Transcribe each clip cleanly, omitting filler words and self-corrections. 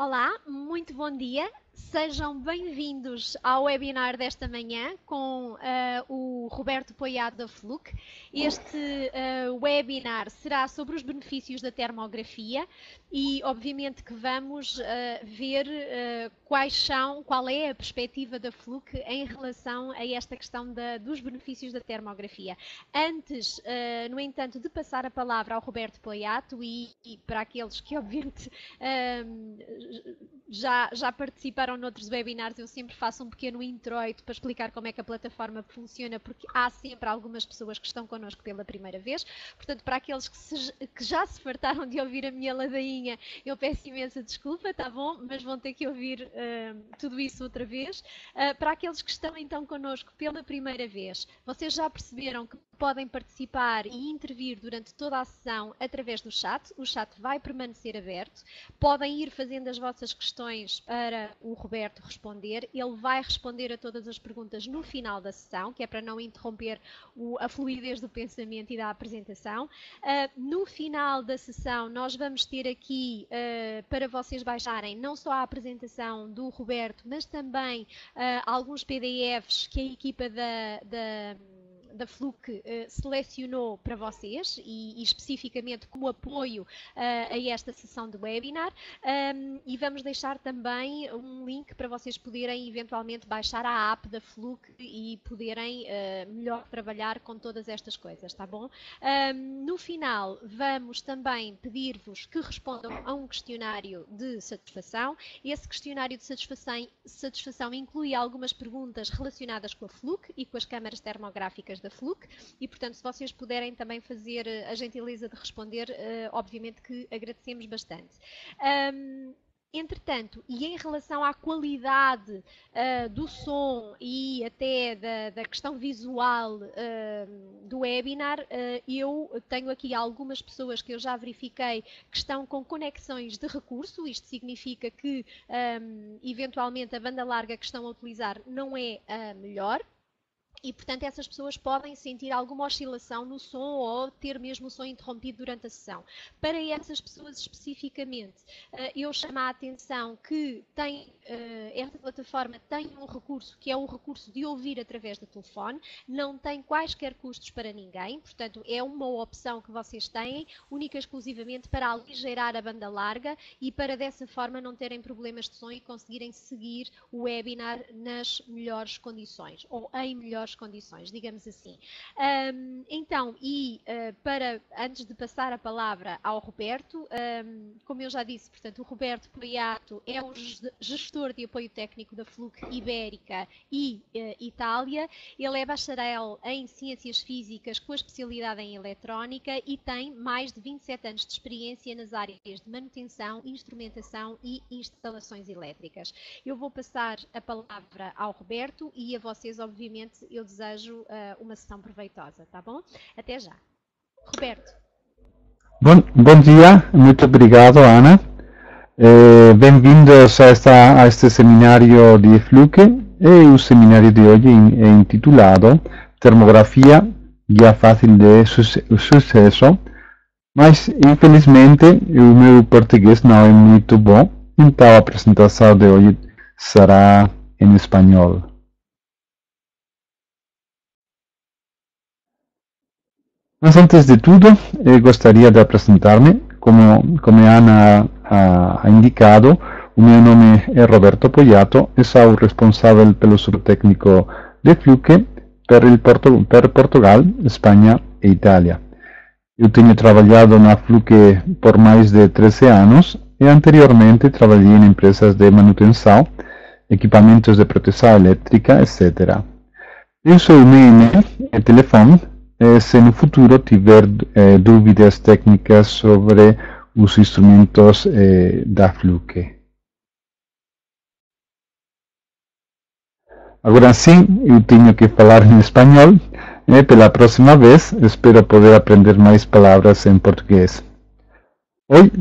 Olá, muito bom dia. Sejam bem-vindos ao webinar desta manhã com o Roberto Poiado da Fluke. Este webinar será sobre os benefícios da termografia e, obviamente, que vamos ver qual é a perspectiva da Fluke em relação a esta questão dos benefícios da termografia. Antes, no entanto, de passar a palavra ao Roberto Poiado e para aqueles que, obviamente, já participaram noutros webinars, eu sempre faço um pequeno introito para explicar como é que a plataforma funciona, porque há sempre algumas pessoas que estão connosco pela primeira vez. Portanto, para aqueles que já se fartaram de ouvir a minha ladainha, eu peço imensa desculpa, tá bom? Mas vão ter que ouvir tudo isso outra vez. Para aqueles que estão então connosco pela primeira vez, vocês já perceberam que podem participar e intervir durante toda a sessão através do chat. O chat vai permanecer aberto. Podem ir fazendo as vossas questões para o Roberto responder. Ele vai responder a todas as perguntas no final da sessão, que é para não interromper a fluidez do pensamento e da apresentação. No final da sessão, nós vamos ter aqui para vocês baixarem não só a apresentação do Roberto, mas também alguns PDFs que a equipa da Fluke selecionou para vocês e especificamente como apoio a esta sessão de webinar, e vamos deixar também um link para vocês poderem eventualmente baixar a app da Fluke e poderem melhor trabalhar com todas estas coisas, tá bom? No final vamos também pedir-vos que respondam a um questionário de satisfação. Esse questionário de satisfação inclui algumas perguntas relacionadas com a Fluke e com as câmaras termográficas da Fluke e, portanto, se vocês puderem também fazer a gentileza de responder, obviamente que agradecemos bastante. Entretanto, e em relação à qualidade do som e até da questão visual do webinar, eu tenho aqui algumas pessoas que eu já verifiquei que estão com conexões de recurso. Isto significa que, eventualmente, a banda larga que estão a utilizar não é a melhor. E, portanto, essas pessoas podem sentir alguma oscilação no som ou ter mesmo o som interrompido durante a sessão. Para essas pessoas especificamente, eu chamo a atenção que esta plataforma tem um recurso que é o recurso de ouvir através do telefone, não tem quaisquer custos para ninguém, portanto, é uma opção que vocês têm, única e exclusivamente para aligeirar a banda larga e para dessa forma não terem problemas de som e conseguirem seguir o webinar nas melhores condições, ou em melhores condições, digamos assim. Então, antes de passar a palavra ao Roberto, como eu já disse, portanto, o Roberto Poiado é o gestor de apoio técnico da Fluke Ibérica e Itália. Ele é bacharel em Ciências Físicas com a especialidade em Eletrónica e tem mais de 27 anos de experiência nas áreas de manutenção, instrumentação e instalações elétricas. Eu vou passar a palavra ao Roberto e a vocês, obviamente, eu desejo uma sessão proveitosa, tá bom? Até já. Roberto. Bom dia, muito obrigado, Ana. Bem-vindos a este seminário de Fluke. O seminário de hoje é intitulado Termografia, guia fácil de sucesso, mas infelizmente o meu português não é muito bom, então a apresentação de hoje será em espanhol. Mas antes de tudo, gostaria de apresentar-me. Como a Ana ha indicado, o meu nome é Roberto Poiado e sou o responsável pelo subtécnico de Fluke per Portugal, Espanha e Itália. Eu tenho trabalhado na Fluke por mais de 13 anos e anteriormente trabalhei em empresas de manutenção, equipamentos de proteção elétrica, etc. Eu sou o meu e-mail e telefone. Se no futuro tiver dúvidas técnicas sobre os instrumentos da Fluke. Agora sim, eu tenho que falar em espanhol. Pela próxima vez, espero poder aprender mais palavras em português. Hoy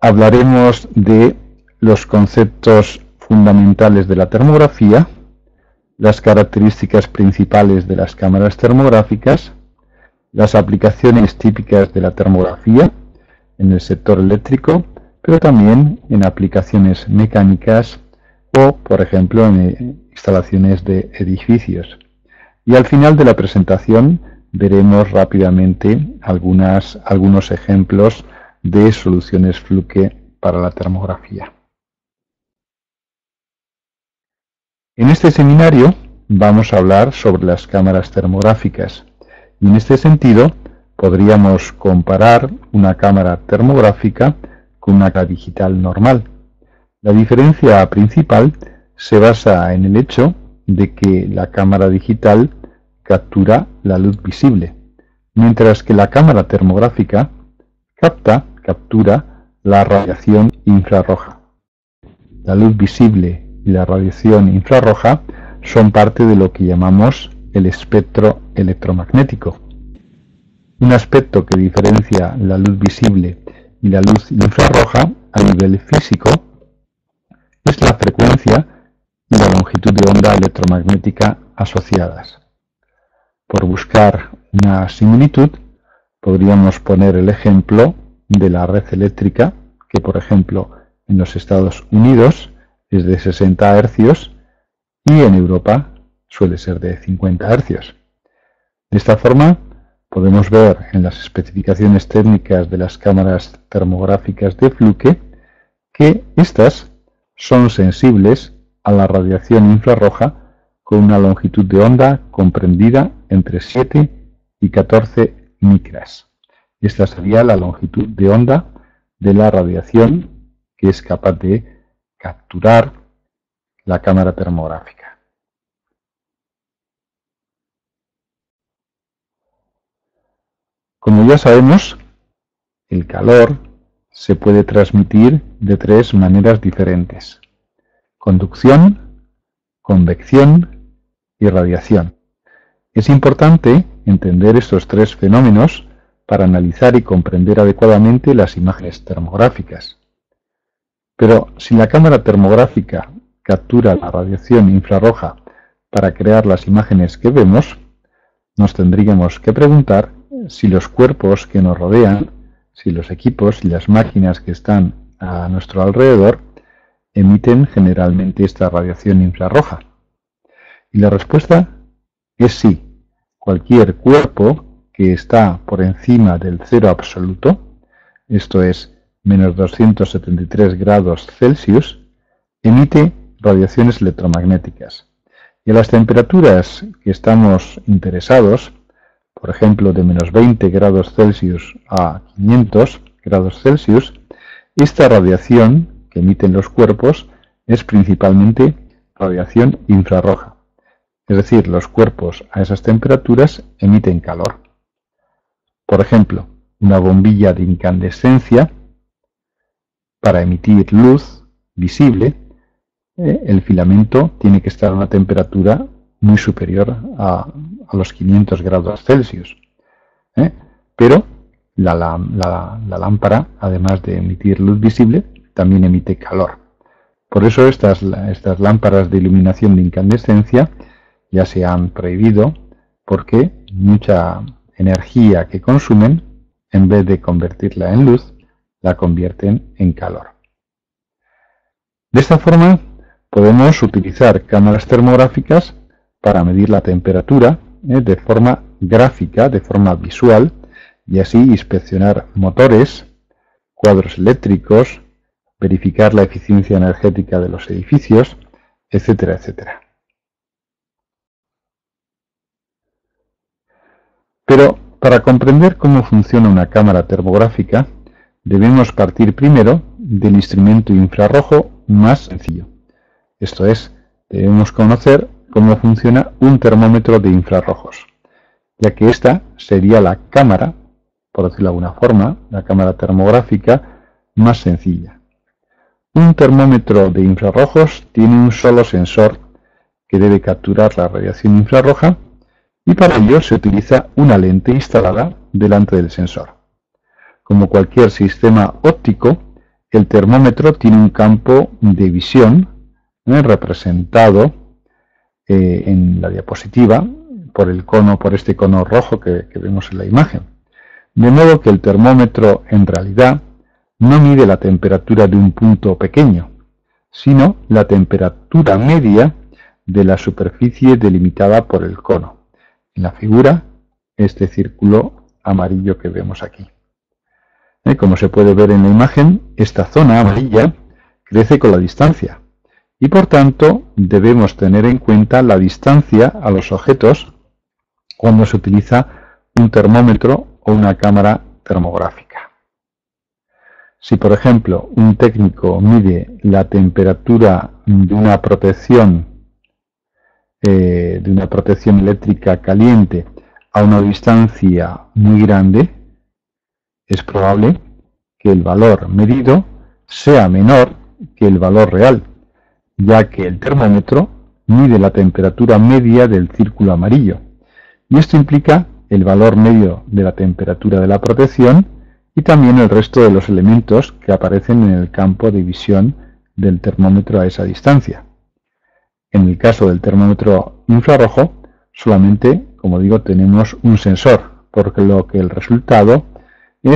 hablaremos de los conceptos fundamentales de la termografía, las características principales de las cámaras termográficas, las aplicaciones típicas de la termografía en el sector eléctrico, pero también en aplicaciones mecánicas o, por ejemplo, en instalaciones de edificios. Y al final de la presentación veremos rápidamente algunos ejemplos de soluciones Fluke para la termografía. En este seminario vamos a hablar sobre las cámaras termográficas y en este sentido podríamos comparar una cámara termográfica con una cámara digital normal. La diferencia principal se basa en el hecho de que la cámara digital captura la luz visible, mientras que la cámara termográfica captura la radiación infrarroja. La luz visible y la radiación infrarroja son parte de lo que llamamos el espectro electromagnético. Un aspecto que diferencia la luz visible y la luz infrarroja a nivel físico es la frecuencia y la longitud de onda electromagnética asociadas. Por buscar una similitud, podríamos poner el ejemplo de la red eléctrica, que por ejemplo en los Estados Unidos es de 60 Hz y en Europa suele ser de 50 Hz. De esta forma, podemos ver en las especificaciones técnicas de las cámaras termográficas de Fluke que estas son sensibles a la radiación infrarroja con una longitud de onda comprendida entre 7 y 14 micras. Esta sería la longitud de onda de la radiación que es capaz de capturar la cámara termográfica. Como ya sabemos, el calor se puede transmitir de tres maneras diferentes: conducción, convección y radiación. Es importante entender estos tres fenómenos para analizar y comprender adecuadamente las imágenes termográficas. Pero si la cámara termográfica captura la radiación infrarroja para crear las imágenes que vemos, nos tendríamos que preguntar si los cuerpos que nos rodean, si los equipos y las máquinas que están a nuestro alrededor emiten generalmente esta radiación infrarroja. Y la respuesta es sí. Cualquier cuerpo que está por encima del cero absoluto, esto es menos 273 grados Celsius, emite radiaciones electromagnéticas. Y a las temperaturas que estamos interesados, por ejemplo de menos 20 grados Celsius a 500 grados Celsius, esta radiación que emiten los cuerpos es principalmente radiación infrarroja. Es decir, los cuerpos a esas temperaturas emiten calor. Por ejemplo, una bombilla de incandescencia, para emitir luz visible, el filamento tiene que estar a una temperatura muy superior a los 500 grados Celsius. Pero la lámpara, además de emitir luz visible, también emite calor. Por eso estas lámparas de iluminación de incandescencia ya se han prohibido, porque mucha energía que consumen, en vez de convertirla en luz, la convierten en calor. De esta forma, podemos utilizar cámaras termográficas para medir la temperatura de forma gráfica, de forma visual, y así inspeccionar motores, cuadros eléctricos, verificar la eficiencia energética de los edificios, etcétera, etcétera. Pero para comprender cómo funciona una cámara termográfica, debemos partir primero del instrumento infrarrojo más sencillo. Esto es, debemos conocer cómo funciona un termómetro de infrarrojos, ya que esta sería la cámara, por decirlo de alguna forma, la cámara termográfica más sencilla. Un termómetro de infrarrojos tiene un solo sensor que debe capturar la radiación infrarroja, y para ello se utiliza una lente instalada delante del sensor. Como cualquier sistema óptico, el termómetro tiene un campo de visión representado en la diapositiva por este cono rojo que vemos en la imagen. De modo que el termómetro en realidad no mide la temperatura de un punto pequeño, sino la temperatura media de la superficie delimitada por el cono. En la figura, este círculo amarillo que vemos aquí. Como se puede ver en la imagen, esta zona amarilla crece con la distancia y por tanto debemos tener en cuenta la distancia a los objetos cuando se utiliza un termómetro o una cámara termográfica. Si por ejemplo un técnico mide la temperatura de una protección eléctrica caliente a una distancia muy grande, es probable que el valor medido sea menor que el valor real, ya que el termómetro mide la temperatura media del círculo amarillo, y esto implica el valor medio de la temperatura de la protección y también el resto de los elementos que aparecen en el campo de visión del termómetro a esa distancia. En el caso del termómetro infrarrojo, solamente, como digo, tenemos un sensor, por lo que el resultado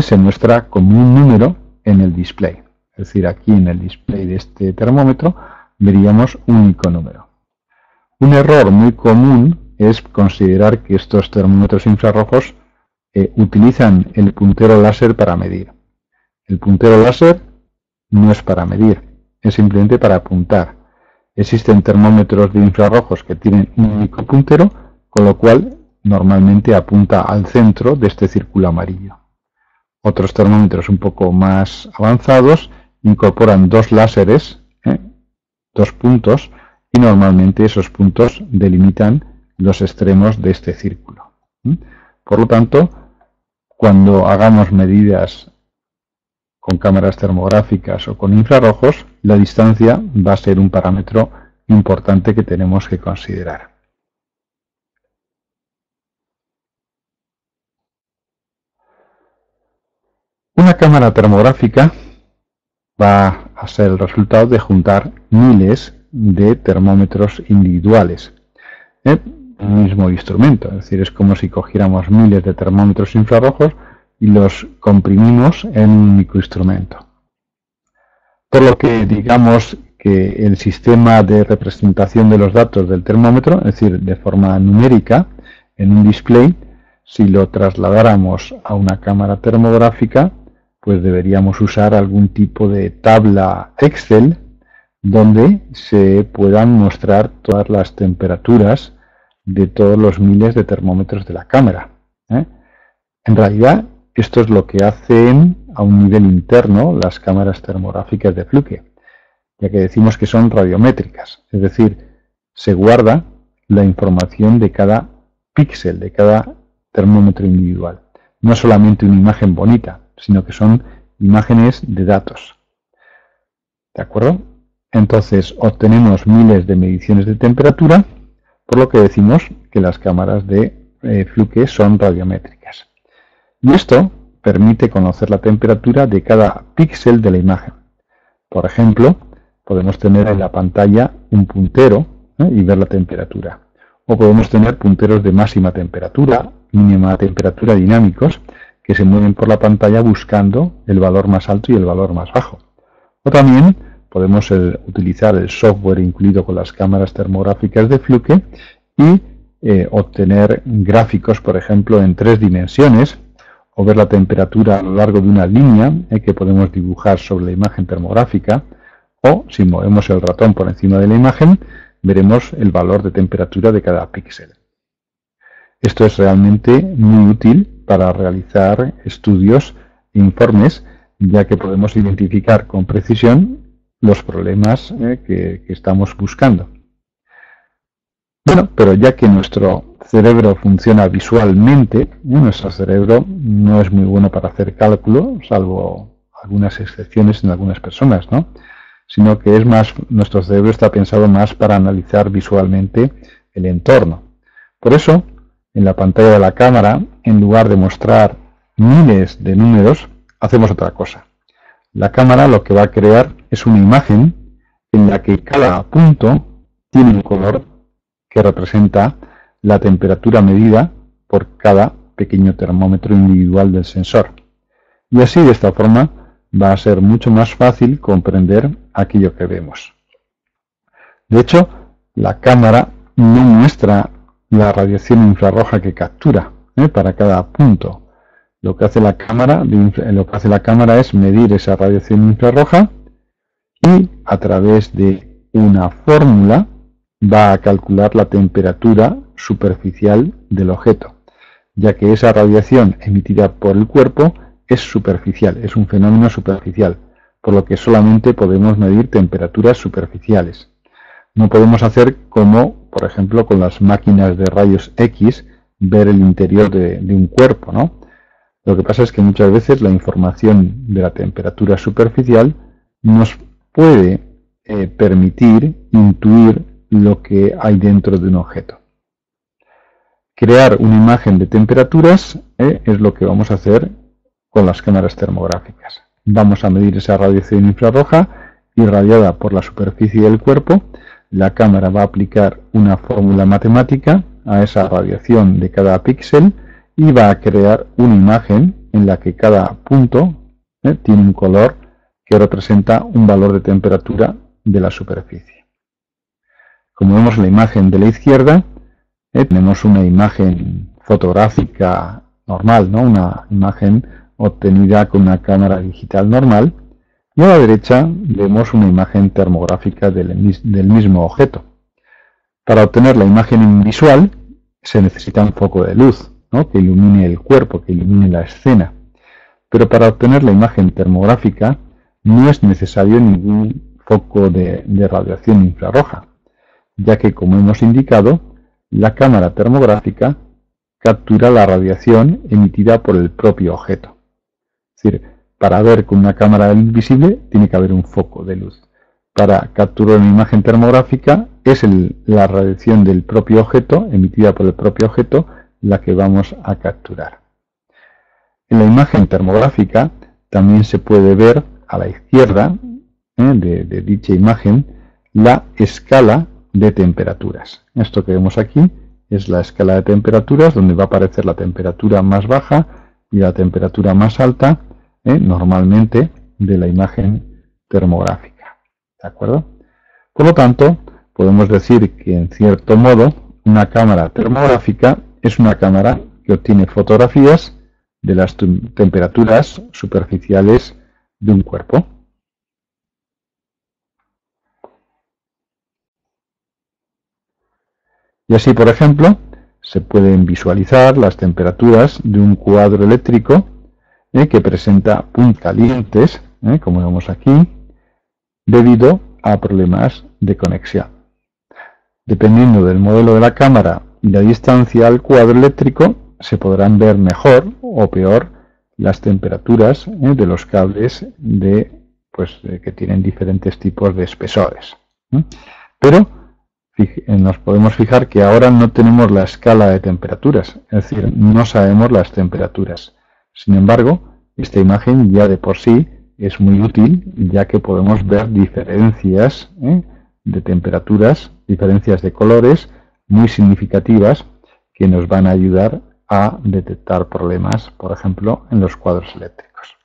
se muestra como un número en el display. Es decir, aquí en el display de este termómetro veríamos un único número. Un error muy común es considerar que estos termómetros infrarrojos utilizan el puntero láser para medir. El puntero láser no es para medir, es simplemente para apuntar. Existen termómetros de infrarrojos que tienen un único puntero, con lo cual normalmente apunta al centro de este círculo amarillo. Otros termómetros un poco más avanzados incorporan dos láseres, dos puntos, y normalmente esos puntos delimitan los extremos de este círculo. Por lo tanto, cuando hagamos medidas con cámaras termográficas o con infrarrojos, la distancia va a ser un parámetro importante que tenemos que considerar. Una cámara termográfica va a ser el resultado de juntar miles de termómetros individuales en un mismo instrumento. Es decir, es como si cogiéramos miles de termómetros infrarrojos y los comprimimos en un único instrumento. Por lo que digamos que el sistema de representación de los datos del termómetro, es decir, de forma numérica, en un display, si lo trasladáramos a una cámara termográfica, pues deberíamos usar algún tipo de tabla Excel donde se puedan mostrar todas las temperaturas de todos los miles de termómetros de la cámara. En realidad, esto es lo que hacen a un nivel interno las cámaras termográficas de Fluke, ya que decimos que son radiométricas, es decir, se guarda la información de cada píxel, de cada termómetro individual. No solamente una imagen bonita, sino que son imágenes de datos. ¿De acuerdo? Entonces obtenemos miles de mediciones de temperatura, por lo que decimos que las cámaras de Fluke son radiométricas. Y esto permite conocer la temperatura de cada píxel de la imagen. Por ejemplo, podemos tener en la pantalla un puntero y ver la temperatura. O podemos tener punteros de máxima temperatura, mínima temperatura dinámicos, que se mueven por la pantalla buscando el valor más alto y el valor más bajo. O también podemos utilizar el software incluido con las cámaras termográficas de Fluke y obtener gráficos, por ejemplo, en 3 dimensiones, o ver la temperatura a lo largo de una línea que podemos dibujar sobre la imagen termográfica, o si movemos el ratón por encima de la imagen, veremos el valor de temperatura de cada píxel. Esto es realmente muy útil para realizar estudios e informes, ya que podemos identificar con precisión los problemas que estamos buscando. Bueno, pero ya que nuestro cerebro funciona visualmente, nuestro cerebro no es muy bueno para hacer cálculo, salvo algunas excepciones en algunas personas, ¿no? Sino que es más, nuestro cerebro está pensado más para analizar visualmente el entorno. Por eso, en la pantalla de la cámara, en lugar de mostrar miles de números, hacemos otra cosa. La cámara lo que va a crear es una imagen en la que cada punto tiene un color que representa la temperatura medida por cada pequeño termómetro individual del sensor. Y así, de esta forma, va a ser mucho más fácil comprender aquello que vemos. De hecho, la cámara no muestra la radiación infrarroja que captura para cada punto. Lo que hace la cámara es medir esa radiación infrarroja y a través de una fórmula va a calcular la temperatura superficial del objeto, ya que esa radiación emitida por el cuerpo es superficial, es un fenómeno superficial, por lo que solamente podemos medir temperaturas superficiales. No podemos hacer como, por ejemplo, con las máquinas de rayos X, ver el interior de un cuerpo, ¿no? Lo que pasa es que muchas veces la información de la temperatura superficial nos puede permitir intuir lo que hay dentro de un objeto. Crear una imagen de temperaturas es lo que vamos a hacer con las cámaras termográficas. Vamos a medir esa radiación infrarroja irradiada por la superficie del cuerpo. La cámara va a aplicar una fórmula matemática a esa radiación de cada píxel y va a crear una imagen en la que cada punto tiene un color que representa un valor de temperatura de la superficie. Como vemos en la imagen de la izquierda, tenemos una imagen fotográfica normal, ¿no? Una imagen obtenida con una cámara digital normal, y a la derecha vemos una imagen termográfica del mismo objeto. Para obtener la imagen visual se necesita un foco de luz, ¿no? Que ilumine el cuerpo, que ilumine la escena. Pero para obtener la imagen termográfica no es necesario ningún foco de radiación infrarroja, ya que, como hemos indicado, la cámara termográfica captura la radiación emitida por el propio objeto. Es decir, para ver con una cámara invisible tiene que haber un foco de luz. Para capturar una imagen termográfica es la radiación del propio objeto, emitida por el propio objeto, la que vamos a capturar. En la imagen termográfica también se puede ver a la izquierda de dicha imagen la escala de temperaturas. Esto que vemos aquí es la escala de temperaturas, donde va a aparecer la temperatura más baja y la temperatura más alta, normalmente de la imagen termográfica. ¿De acuerdo? Por lo tanto, podemos decir que, en cierto modo, una cámara termográfica es una cámara que obtiene fotografías de las temperaturas superficiales de un cuerpo. Y así, por ejemplo, se pueden visualizar las temperaturas de un cuadro eléctrico que presenta puntos calientes, como vemos aquí, debido a problemas de conexión. Dependiendo del modelo de la cámara y la distancia al cuadro eléctrico, se podrán ver mejor o peor las temperaturas de los cables que tienen diferentes tipos de espesores. Pero nos podemos fijar que ahora no tenemos la escala de temperaturas, es decir, no sabemos las temperaturas. Sin embargo, esta imagen ya de por sí es muy útil, ya que podemos ver diferencias de temperaturas, diferencias de colores muy significativas que nos van a ayudar a detectar problemas, por ejemplo, en los cuadros eléctricos.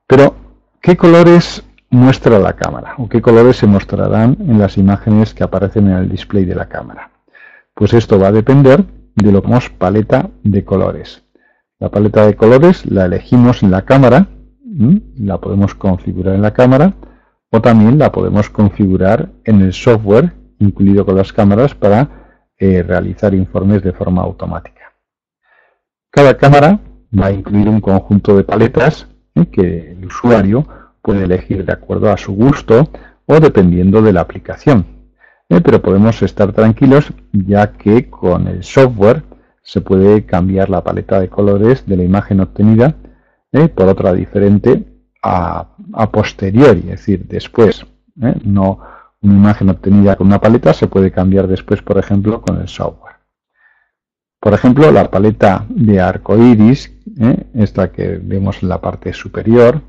Pero, ¿qué colores muestra la cámara? ¿O qué colores se mostrarán en las imágenes que aparecen en el display de la cámara? Pues esto va a depender de lo que llamamos paleta de colores. La paleta de colores la elegimos en la cámara, la podemos configurar en la cámara, o también la podemos configurar en el software incluido con las cámaras para realizar informes de forma automática. Cada cámara va a incluir un conjunto de paletas que el usuario puede elegir de acuerdo a su gusto o dependiendo de la aplicación. Pero podemos estar tranquilos, ya que con el software se puede cambiar la paleta de colores de la imagen obtenida por otra diferente a posteriori, es decir, después. No una imagen obtenida con una paleta se puede cambiar después, por ejemplo, con el software. Por ejemplo, la paleta de arcoíris, esta que vemos en la parte superior,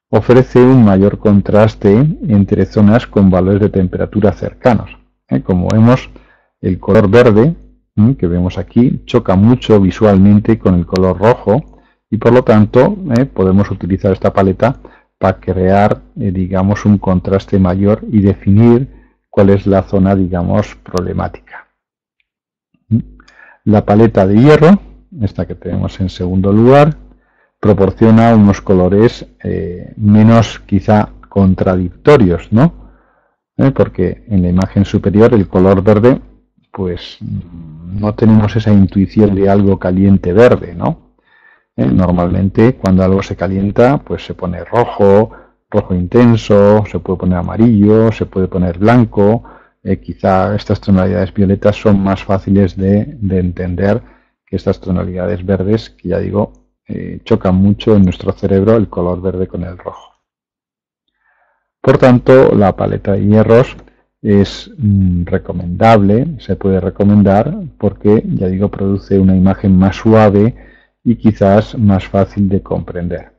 ofrece un mayor contraste entre zonas con valores de temperatura cercanos. Como vemos, el color verde que vemos aquí choca mucho visualmente con el color rojo, y por lo tanto podemos utilizar esta paleta para crear, digamos, un contraste mayor y definir cuál es la zona, digamos, problemática. La paleta de hierro, esta que tenemos en segundo lugar, proporciona unos colores menos quizá contradictorios, ¿no? Porque en la imagen superior el color verde, pues no tenemos esa intuición de algo caliente verde, ¿no? Normalmente cuando algo se calienta, pues se pone rojo, rojo intenso, se puede poner amarillo, se puede poner blanco. Quizá estas tonalidades violetas son más fáciles de entender que estas tonalidades verdes, que ya digo, chocan mucho en nuestro cerebro el color verde con el rojo. Por tanto, la paleta de hierros es recomendable, se puede recomendar porque, ya digo, produce una imagen más suave y quizás más fácil de comprender.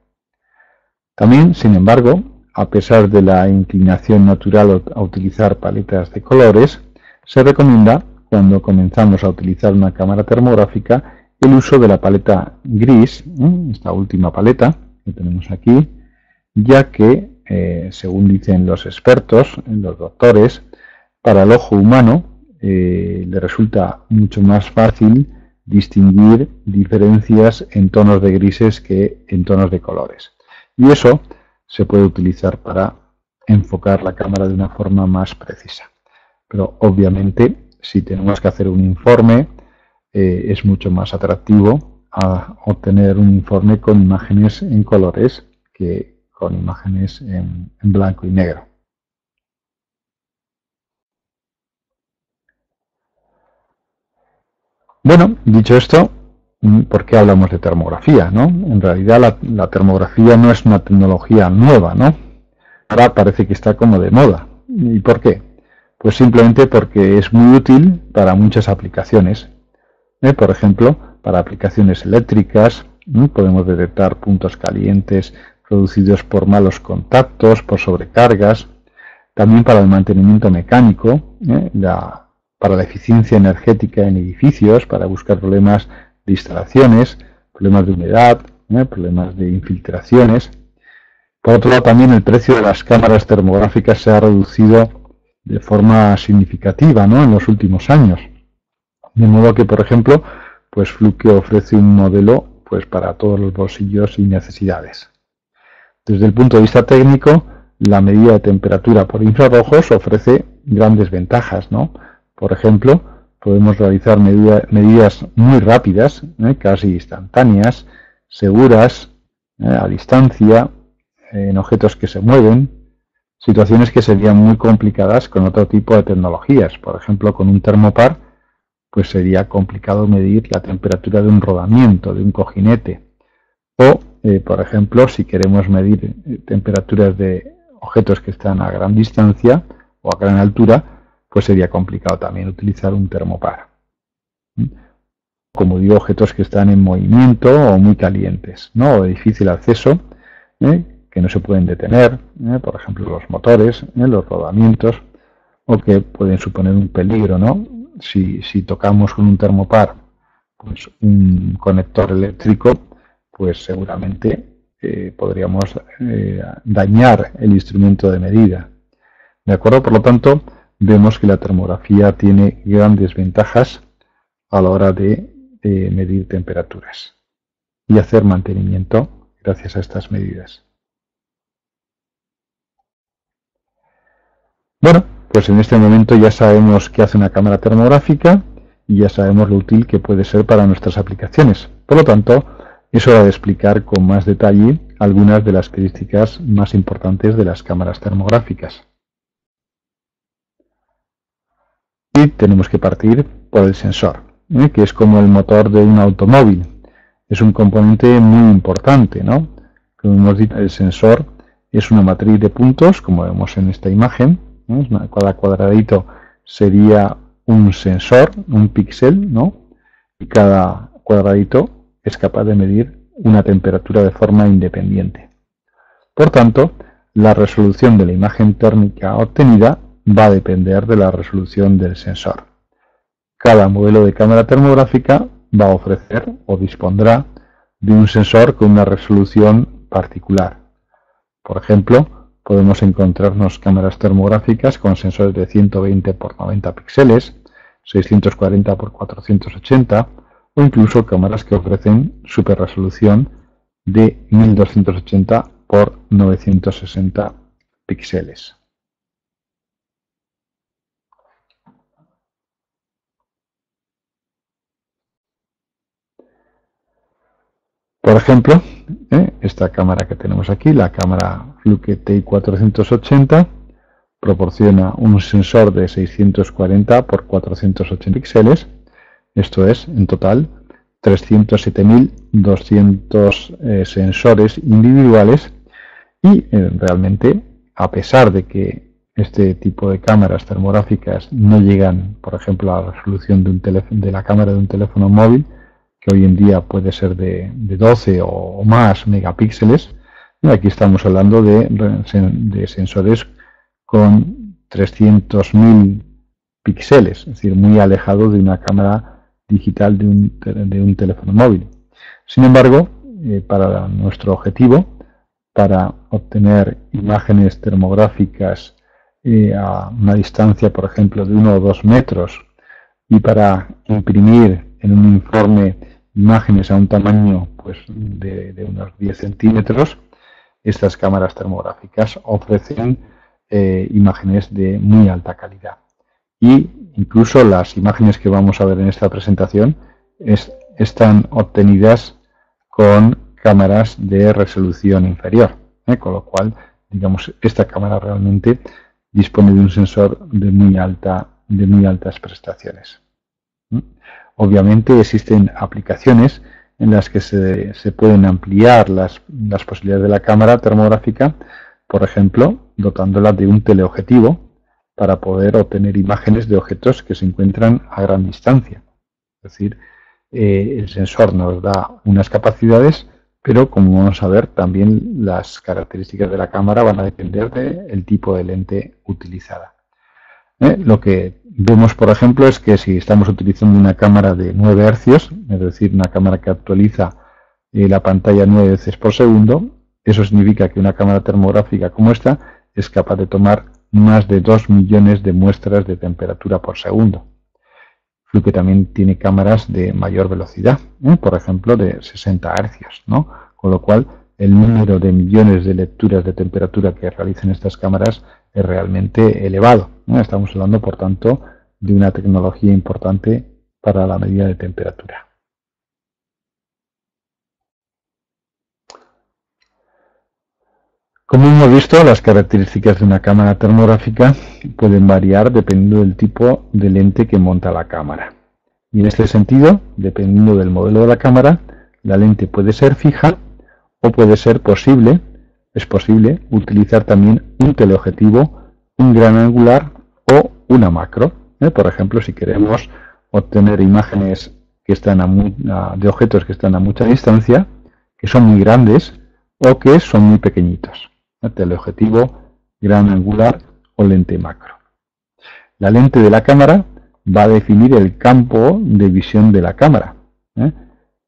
También, sin embargo, a pesar de la inclinación natural a utilizar paletas de colores, se recomienda, cuando comenzamos a utilizar una cámara termográfica, el uso de la paleta gris, esta última paleta que tenemos aquí, ya que, según dicen los expertos, los doctores, para el ojo humano le resulta mucho más fácil distinguir diferencias en tonos de grises que en tonos de colores. Y eso se puede utilizar para enfocar la cámara de una forma más precisa. Pero obviamente, si tenemos que hacer un informe, es mucho más atractivo a obtener un informe con imágenes en colores que con imágenes en blanco y negro. Bueno, dicho esto, ¿por qué hablamos de termografía, no? En realidad la termografía no es una tecnología nueva, ¿no? Ahora parece que está como de moda. ¿Y por qué? Pues simplemente porque es muy útil para muchas aplicaciones. Por ejemplo, para aplicaciones eléctricas, podemos detectar puntos calientes producidos por malos contactos, por sobrecargas. También para el mantenimiento mecánico, para la eficiencia energética en edificios, para buscar problemas de instalaciones, problemas de humedad, problemas de infiltraciones. Por otro lado, también el precio de las cámaras termográficas se ha reducido de forma significativa, en los últimos años. De modo que, por ejemplo, pues Fluke ofrece un modelo pues para todos los bolsillos y necesidades. Desde el punto de vista técnico, la medida de temperatura por infrarrojos ofrece grandes ventajas, ¿no? Por ejemplo, podemos realizar medidas muy rápidas, casi instantáneas, seguras, a distancia, en objetos que se mueven, situaciones que serían muy complicadas con otro tipo de tecnologías. Por ejemplo, con un termopar, pues sería complicado medir la temperatura de un rodamiento, de un cojinete. O, por ejemplo, si queremos medir temperaturas de objetos que están a gran distancia o a gran altura, pues sería complicado también utilizar un termopar. Como digo, objetos que están en movimiento o muy calientes, o de difícil acceso, que no se pueden detener, por ejemplo los motores, los rodamientos, o que pueden suponer un peligro, Si tocamos con un termopar pues un conector eléctrico, pues seguramente podríamos dañar el instrumento de medida. ¿De acuerdo? Por lo tanto, vemos que la termografía tiene grandes ventajas a la hora de medir temperaturas y hacer mantenimiento gracias a estas medidas. Bueno, pues en este momento ya sabemos qué hace una cámara termográfica y ya sabemos lo útil que puede ser para nuestras aplicaciones. Por lo tanto, es hora de explicar con más detalle algunas de las características más importantes de las cámaras termográficas. Y tenemos que partir por el sensor, que es como el motor de un automóvil. Es un componente muy importante, Como hemos dicho, el sensor es una matriz de puntos, como vemos en esta imagen. Cada cuadradito sería un sensor, un píxel, Y cada cuadradito es capaz de medir una temperatura de forma independiente. Por tanto, la resolución de la imagen térmica obtenida va a depender de la resolución del sensor. Cada modelo de cámara termográfica va a ofrecer o dispondrá de un sensor con una resolución particular. Por ejemplo, podemos encontrarnos cámaras termográficas con sensores de 120 por 90 píxeles, 640 por 480 o incluso cámaras que ofrecen super resolución de 1280 por 960 píxeles. Por ejemplo, esta cámara que tenemos aquí, la cámara Fluke TI480, proporciona un sensor de 640 por 480 píxeles. Esto es, en total, 307.200 sensores individuales y realmente, a pesar de que este tipo de cámaras termográficas no llegan, por ejemplo, a la resolución de la cámara de un teléfono móvil, que hoy en día puede ser de 12 o más megapíxeles, y aquí estamos hablando de sensores con 300.000 píxeles, es decir, muy alejado de una cámara digital de un teléfono móvil. Sin embargo, para nuestro objetivo, para obtener imágenes termográficas a una distancia, por ejemplo, de 1 o 2 metros, y para imprimir en un informe imágenes a un tamaño pues, de unos 10 centímetros, estas cámaras termográficas ofrecen imágenes de muy alta calidad. Y incluso las imágenes que vamos a ver en esta presentación están obtenidas con cámaras de resolución inferior, con lo cual, digamos, esta cámara realmente dispone de un sensor de muy altas prestaciones. Obviamente existen aplicaciones en las que se pueden ampliar las posibilidades de la cámara termográfica, por ejemplo, dotándola de un teleobjetivo para poder obtener imágenes de objetos que se encuentran a gran distancia. Es decir, el sensor nos da unas capacidades, pero como vamos a ver, también las características de la cámara van a depender del tipo de lente utilizada. Lo que vemos, por ejemplo, es que si estamos utilizando una cámara de 9 Hz, es decir, una cámara que actualiza la pantalla 9 veces por segundo, eso significa que una cámara termográfica como esta es capaz de tomar más de 2 millones de muestras de temperatura por segundo. Fluke también tiene cámaras de mayor velocidad, por ejemplo, de 60 Hz, ¿no? Con lo cual, el número de millones de lecturas de temperatura que realizan estas cámaras es realmente elevado. Estamos hablando, por tanto, de una tecnología importante para la medida de temperatura. Como hemos visto, las características de una cámara termográfica pueden variar dependiendo del tipo de lente que monta la cámara. Y en este sentido, dependiendo del modelo de la cámara, la lente puede ser fija o puede ser es posible utilizar también un teleobjetivo, un gran angular o una macro. Por ejemplo, si queremos obtener imágenes que están de objetos que están a mucha distancia, que son muy grandes o que son muy pequeñitos. Teleobjetivo, gran angular o lente macro. La lente de la cámara va a definir el campo de visión de la cámara.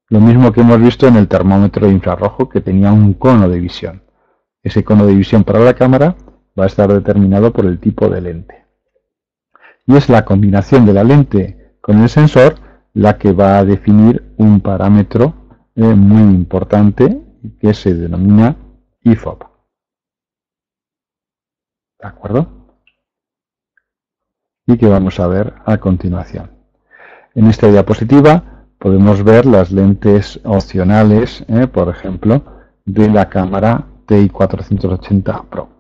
Lo mismo que hemos visto en el termómetro de infrarrojo, que tenía un cono de visión. Ese cono de visión para la cámara va a estar determinado por el tipo de lente. Y es la combinación de la lente con el sensor la que va a definir un parámetro muy importante que se denomina IFOP. ¿De acuerdo? Y que vamos a ver a continuación. En esta diapositiva podemos ver las lentes opcionales, por ejemplo, de la cámara TI480 Pro.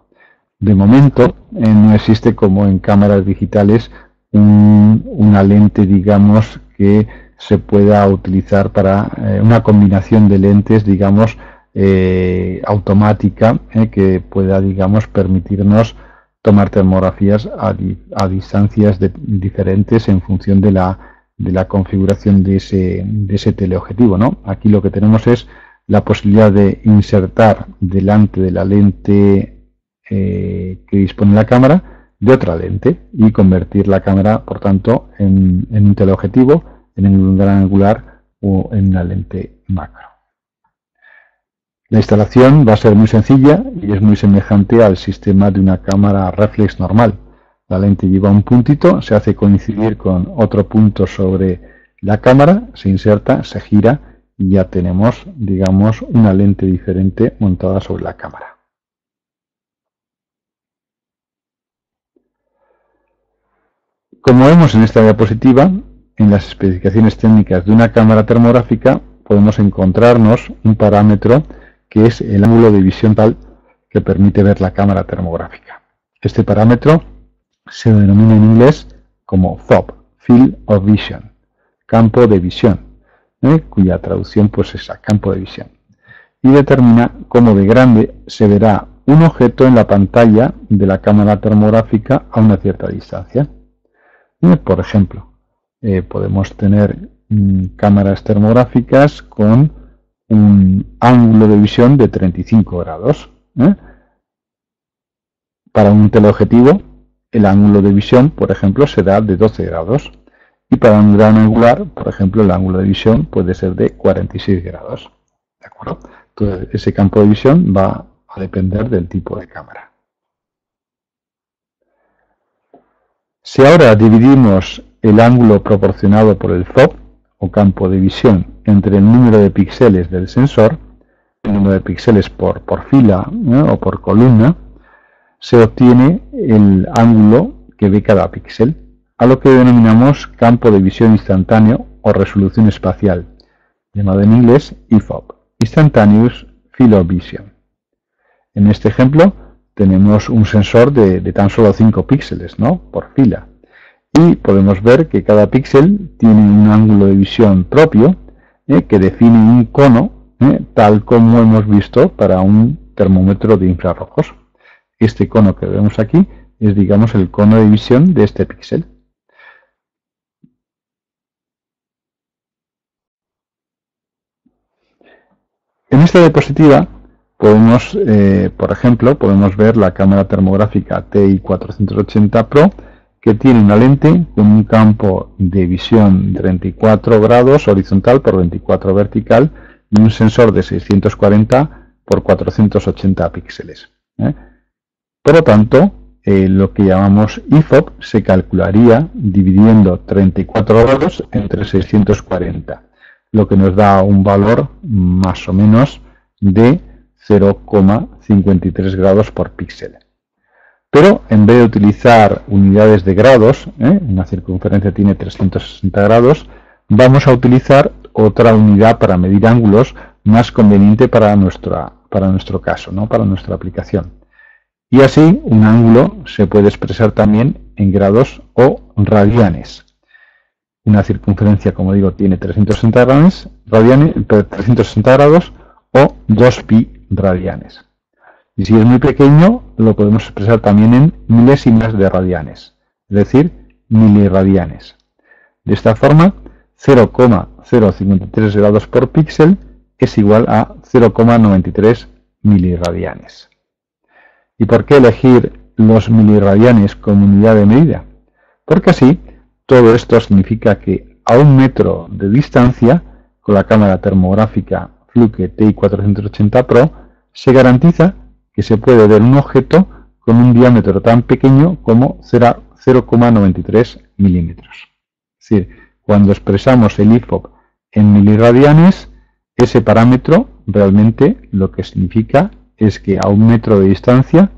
De momento no existe, como en cámaras digitales, una lente, digamos, que se pueda utilizar para una combinación de lentes, digamos, automática, que pueda, digamos, permitirnos tomar termografías a distancias diferentes en función de la configuración de ese teleobjetivo, ¿no? Aquí lo que tenemos es la posibilidad de insertar delante de la lente que dispone la cámara de otra lente y convertir la cámara, por tanto, en un teleobjetivo, en un gran angular o en una lente macro. La instalación va a ser muy sencilla y es muy semejante al sistema de una cámara reflex normal. La lente lleva un puntito, se hace coincidir con otro punto sobre la cámara, se inserta, se gira y ya tenemos, digamos, una lente diferente montada sobre la cámara. Como vemos en esta diapositiva, en las especificaciones técnicas de una cámara termográfica podemos encontrarnos un parámetro que es el ángulo de visión tal que permite ver la cámara termográfica. Este parámetro se denomina en inglés como FOV, Field of Vision, campo de visión, cuya traducción pues es a campo de visión, y determina cómo de grande se verá un objeto en la pantalla de la cámara termográfica a una cierta distancia. Por ejemplo, podemos tener cámaras termográficas con un ángulo de visión de 35 grados. Para un teleobjetivo, el ángulo de visión, por ejemplo, será de 12 grados. Y para un gran angular, por ejemplo, el ángulo de visión puede ser de 46 grados. ¿De acuerdo? Entonces, ese campo de visión va a depender del tipo de cámara. Si ahora dividimos el ángulo proporcionado por el FOV, o campo de visión, entre el número de píxeles del sensor, el número de píxeles por fila o por columna, se obtiene el ángulo que ve cada píxel, a lo que denominamos campo de visión instantáneo o resolución espacial, llamado en inglés IFOV, Instantaneous Field of Vision. En este ejemplo tenemos un sensor de tan solo 5 píxeles, por fila. Y podemos ver que cada píxel tiene un ángulo de visión propio que define un cono, tal como hemos visto para un termómetro de infrarrojos. Este cono que vemos aquí es, digamos, el cono de visión de este píxel. En esta diapositiva podemos, por ejemplo, ver la cámara termográfica TI480 Pro, que tiene una lente con un campo de visión de 34 grados horizontal por 24 vertical y un sensor de 640 por 480 píxeles. Por lo tanto, lo que llamamos IFOV se calcularía dividiendo 34 grados entre 640, lo que nos da un valor más o menos de 0,53 grados por píxel. Pero en vez de utilizar unidades de grados, una circunferencia tiene 360 grados, vamos a utilizar otra unidad para medir ángulos más conveniente para nuestro caso, para nuestra aplicación. Y así un ángulo se puede expresar también en grados o radianes. Una circunferencia, como digo, tiene 360 grados o 2pi radianes. Y si es muy pequeño, lo podemos expresar también en milésimas de radianes, es decir, miliradianes. De esta forma, 0,053 grados por píxel es igual a 0,93 miliradianes. ¿Y por qué elegir los miliradianes como unidad de medida? Porque así, todo esto significa que a 1 metro de distancia, con la cámara termográfica Fluke TI480 Pro, se garantiza que se puede ver un objeto con un diámetro tan pequeño como 0,93 milímetros. Es decir, cuando expresamos el IFOV en miliradianes, ese parámetro realmente lo que significa es que a 1 metro de distancia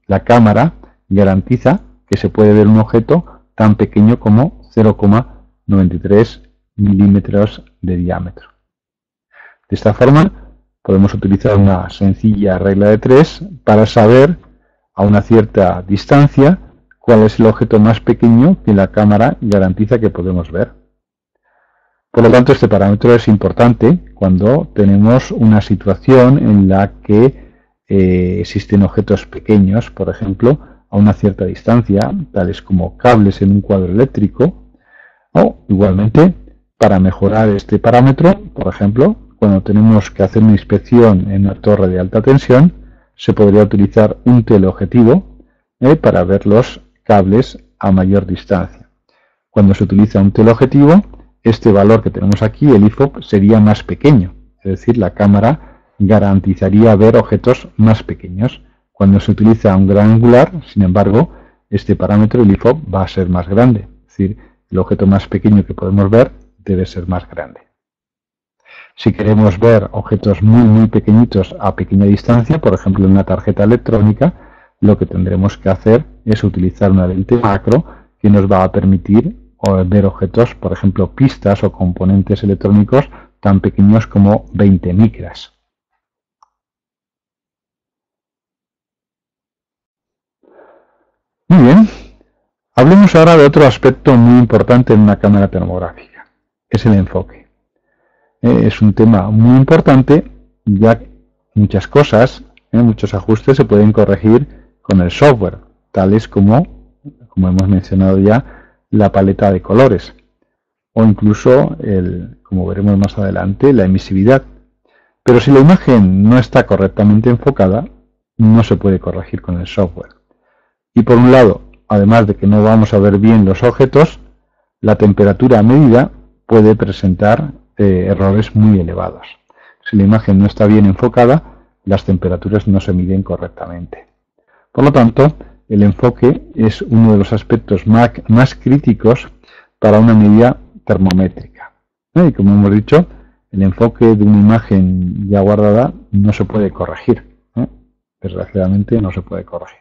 la cámara garantiza que se puede ver un objeto tan pequeño como 0,93 milímetros de diámetro. De esta forma, podemos utilizar una sencilla regla de 3 para saber a una cierta distancia cuál es el objeto más pequeño que la cámara garantiza que podemos ver. Por lo tanto, este parámetro es importante cuando tenemos una situación en la que existen objetos pequeños, por ejemplo, a una cierta distancia, tales como cables en un cuadro eléctrico, o igualmente para mejorar este parámetro, por ejemplo, cuando tenemos que hacer una inspección en una torre de alta tensión, se podría utilizar un teleobjetivo para ver los cables a mayor distancia. Cuando se utiliza un teleobjetivo, este valor que tenemos aquí, el IFOV, sería más pequeño, es decir, la cámara garantizaría ver objetos más pequeños. Cuando se utiliza un gran angular, sin embargo, este parámetro, el IFOP, va a ser más grande. Es decir, el objeto más pequeño que podemos ver debe ser más grande. Si queremos ver objetos muy pequeñitos a pequeña distancia, por ejemplo en una tarjeta electrónica, lo que tendremos que hacer es utilizar una lente macro que nos va a permitir ver objetos, por ejemplo pistas o componentes electrónicos tan pequeños como 20 micras. Muy bien, hablemos ahora de otro aspecto muy importante en una cámara termográfica, es el enfoque. Es un tema muy importante, ya que muchas cosas, muchos ajustes se pueden corregir con el software, tales como hemos mencionado ya, la paleta de colores, o incluso, como veremos más adelante, la emisividad. Pero si la imagen no está correctamente enfocada, no se puede corregir con el software. Y por un lado, además de que no vamos a ver bien los objetos, la temperatura medida puede presentar errores muy elevados. Si la imagen no está bien enfocada, las temperaturas no se miden correctamente. Por lo tanto, el enfoque es uno de los aspectos más críticos para una medida termométrica. Y como hemos dicho, el enfoque de una imagen ya guardada no se puede corregir. Desgraciadamente no se puede corregir.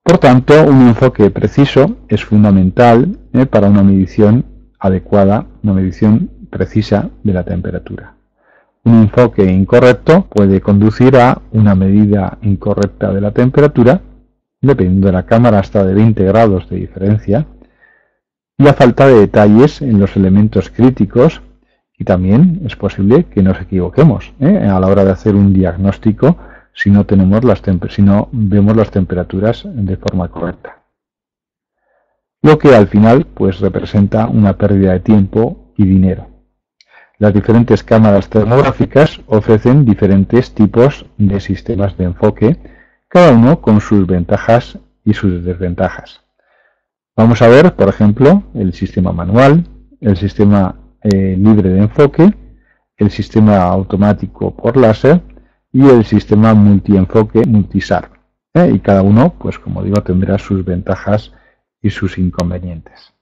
Por tanto, un enfoque preciso es fundamental para una medición adecuada, una medición precisa de la temperatura. Un enfoque incorrecto puede conducir a una medida incorrecta de la temperatura, dependiendo de la cámara hasta de 20 grados de diferencia, y a falta de detalles en los elementos críticos, y también es posible que nos equivoquemos a la hora de hacer un diagnóstico si no vemos las temperaturas de forma correcta. Lo que al final pues representa una pérdida de tiempo y dinero. Las diferentes cámaras termográficas ofrecen diferentes tipos de sistemas de enfoque, cada uno con sus ventajas y sus desventajas. Vamos a ver, por ejemplo, el sistema manual, el sistema libre de enfoque, el sistema automático por láser y el sistema multienfoque multisar. Y cada uno, pues como digo, tendrá sus ventajas y sus inconvenientes.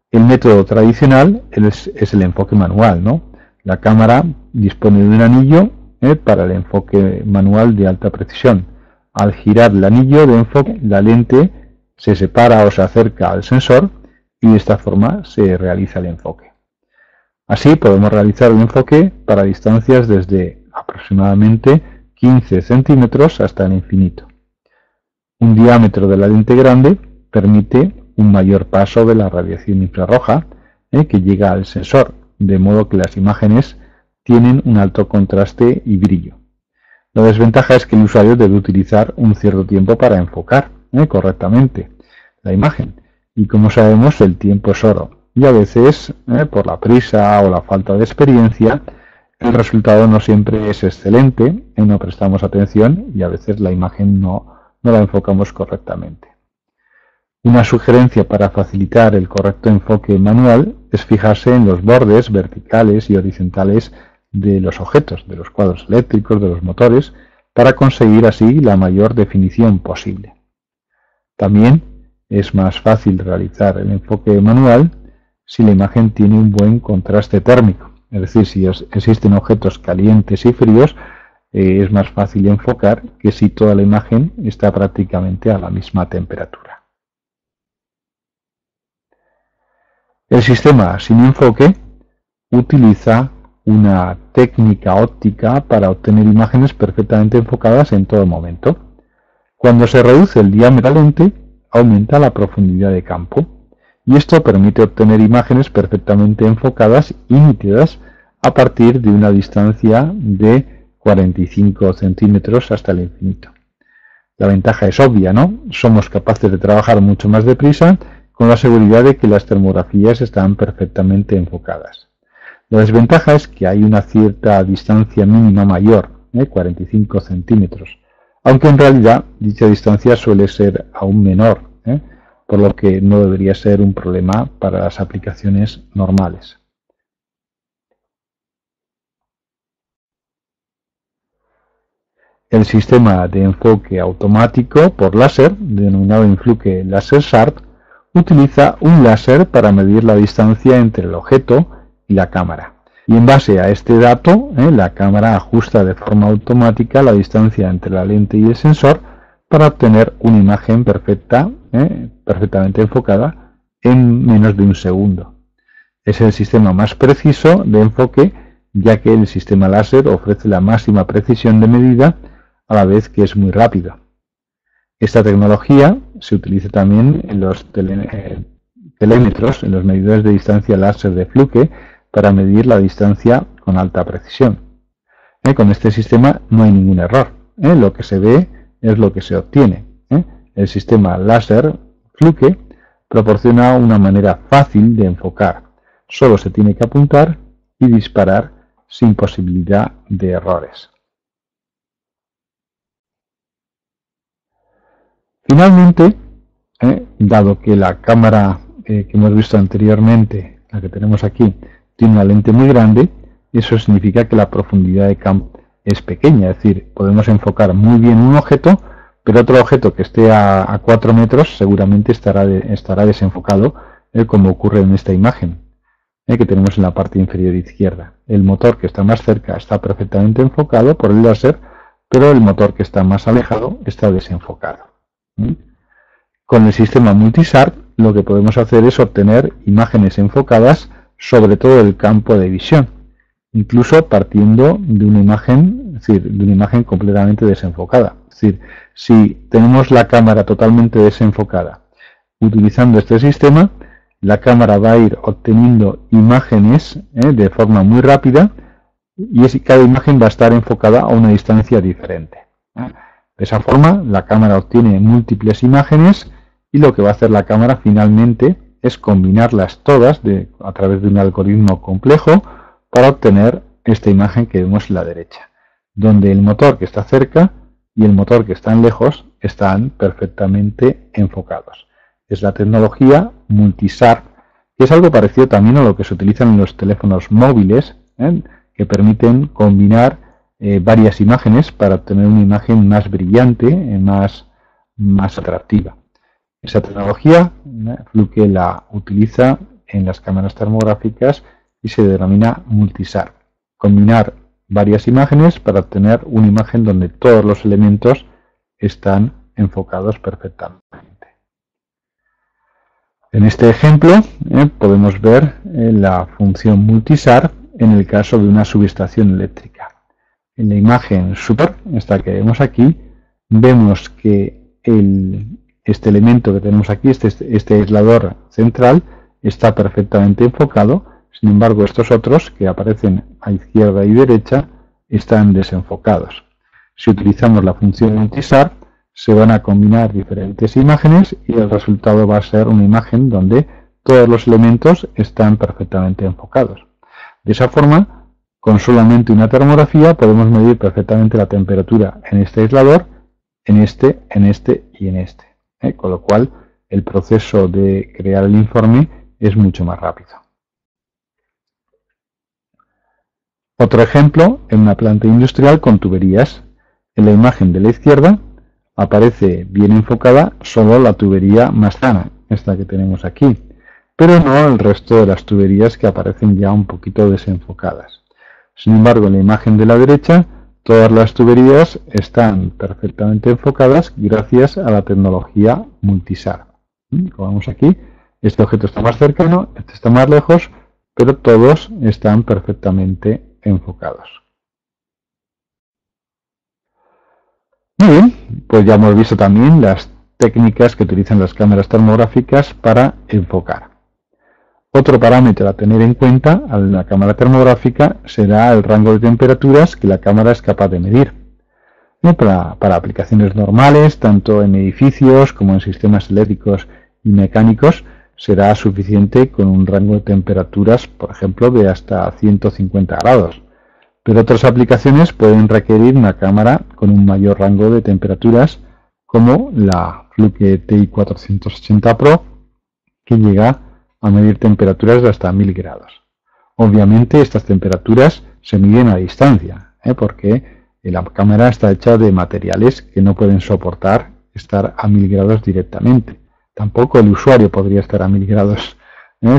El método tradicional es el enfoque manual, ¿no? La cámara dispone de un anillo para el enfoque manual de alta precisión. Al girar el anillo de enfoque, la lente se separa o se acerca al sensor y de esta forma se realiza el enfoque. Así podemos realizar el enfoque para distancias desde aproximadamente 15 centímetros hasta el infinito. Un diámetro de la lente grande permite un mayor paso de la radiación infrarroja que llega al sensor, de modo que las imágenes tienen un alto contraste y brillo. La desventaja es que el usuario debe utilizar un cierto tiempo para enfocar correctamente la imagen, y como sabemos el tiempo es oro, y a veces por la prisa o la falta de experiencia el resultado no siempre es excelente, no prestamos atención y a veces la imagen no la enfocamos correctamente. Una sugerencia para facilitar el correcto enfoque manual es fijarse en los bordes verticales y horizontales de los objetos, de los cuadros eléctricos, de los motores, para conseguir así la mayor definición posible. También es más fácil realizar el enfoque manual si la imagen tiene un buen contraste térmico, es decir, si existen objetos calientes y fríos, es más fácil enfocar que si toda la imagen está prácticamente a la misma temperatura. El sistema sin enfoque utiliza una técnica óptica para obtener imágenes perfectamente enfocadas en todo momento. Cuando se reduce el diámetro de la lente, aumenta la profundidad de campo, y esto permite obtener imágenes perfectamente enfocadas y nítidas a partir de una distancia de 45 centímetros hasta el infinito. La ventaja es obvia, ¿no? Somos capaces de trabajar mucho más deprisa con la seguridad de que las termografías están perfectamente enfocadas. La desventaja es que hay una cierta distancia mínima mayor, 45 centímetros, aunque en realidad dicha distancia suele ser aún menor, por lo que no debería ser un problema para las aplicaciones normales. El sistema de enfoque automático por láser, denominado Influke Laser Sharp, utiliza un láser para medir la distancia entre el objeto y la cámara. Y en base a este dato, la cámara ajusta de forma automática la distancia entre la lente y el sensor para obtener una imagen perfecta, perfectamente enfocada en menos de un segundo. Es el sistema más preciso de enfoque, ya que el sistema láser ofrece la máxima precisión de medida a la vez que es muy rápido. Esta tecnología se utiliza también en los telémetros, en los medidores de distancia láser de Fluke, para medir la distancia con alta precisión. Con este sistema no hay ningún error. Lo que se ve es lo que se obtiene. El sistema láser Fluke proporciona una manera fácil de enfocar. Solo se tiene que apuntar y disparar sin posibilidad de errores. Finalmente, dado que la cámara que hemos visto anteriormente, la que tenemos aquí, tiene una lente muy grande, eso significa que la profundidad de campo es pequeña, es decir, podemos enfocar muy bien un objeto, pero otro objeto que esté a 4 metros seguramente estará desenfocado, como ocurre en esta imagen que tenemos en la parte inferior izquierda. El motor que está más cerca está perfectamente enfocado por el láser, pero el motor que está más alejado está desenfocado. Con el sistema Multisharp lo que podemos hacer es obtener imágenes enfocadas sobre todo el campo de visión, incluso partiendo de una imagen, es decir, de una imagen completamente desenfocada. Es decir, si tenemos la cámara totalmente desenfocada, utilizando este sistema, la cámara va a ir obteniendo imágenes de forma muy rápida y cada imagen va a estar enfocada a una distancia diferente. De esa forma, la cámara obtiene múltiples imágenes y lo que va a hacer la cámara finalmente es combinarlas todas a través de un algoritmo complejo para obtener esta imagen que vemos en la derecha, donde el motor que está cerca y el motor que está lejos están perfectamente enfocados. Es la tecnología Multisharp, que es algo parecido también a lo que se utiliza en los teléfonos móviles, que permiten combinar varias imágenes para obtener una imagen más brillante, más atractiva. Esa tecnología Fluke la utiliza en las cámaras termográficas y se denomina Multisharp. Combinar varias imágenes para obtener una imagen donde todos los elementos están enfocados perfectamente. En este ejemplo podemos ver la función Multisharp en el caso de una subestación eléctrica. En la imagen superior, esta que vemos aquí, vemos que este elemento que tenemos aquí, este aislador central, está perfectamente enfocado. Sin embargo, estos otros que aparecen a izquierda y derecha están desenfocados. Si utilizamos la función Multisharp, se van a combinar diferentes imágenes y el resultado va a ser una imagen donde todos los elementos están perfectamente enfocados. De esa forma, con solamente una termografía podemos medir perfectamente la temperatura en este aislador, en este y en este. Con lo cual, el proceso de crear el informe es mucho más rápido. Otro ejemplo, en una planta industrial con tuberías. En la imagen de la izquierda aparece bien enfocada solo la tubería más sana, esta que tenemos aquí, pero no el resto de las tuberías que aparecen ya un poquito desenfocadas. Sin embargo, en la imagen de la derecha, todas las tuberías están perfectamente enfocadas gracias a la tecnología Multisharp. Como vemos aquí, este objeto está más cercano, este está más lejos, pero todos están perfectamente enfocados. Muy bien, pues ya hemos visto también las técnicas que utilizan las cámaras termográficas para enfocar. Otro parámetro a tener en cuenta a la cámara termográfica será el rango de temperaturas que la cámara es capaz de medir. Para aplicaciones normales, tanto en edificios como en sistemas eléctricos y mecánicos, será suficiente con un rango de temperaturas, por ejemplo, de hasta 150 grados. Pero otras aplicaciones pueden requerir una cámara con un mayor rango de temperaturas, como la Fluke TI480 Pro, que llega a medir temperaturas de hasta 1000 grados. Obviamente estas temperaturas se miden a distancia, porque La cámara está hecha de materiales que no pueden soportar estar a 1000 grados directamente. Tampoco el usuario podría estar a 1000 grados,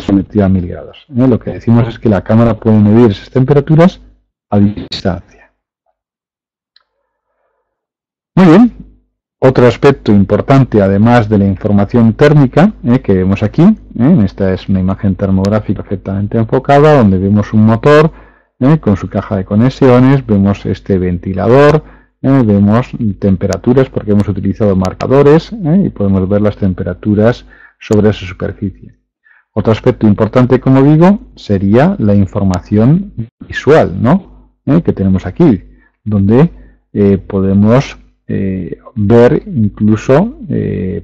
sometido a 1000 grados. Lo que decimos es que la cámara puede medir esas temperaturas a distancia. Muy bien. Otro aspecto importante, además de la información térmica, que vemos aquí, esta es una imagen termográfica perfectamente enfocada, donde vemos un motor con su caja de conexiones, vemos este ventilador, vemos temperaturas porque hemos utilizado marcadores y podemos ver las temperaturas sobre esa superficie. Otro aspecto importante, como digo, sería la información visual, ¿no? Que tenemos aquí, donde podemos ver incluso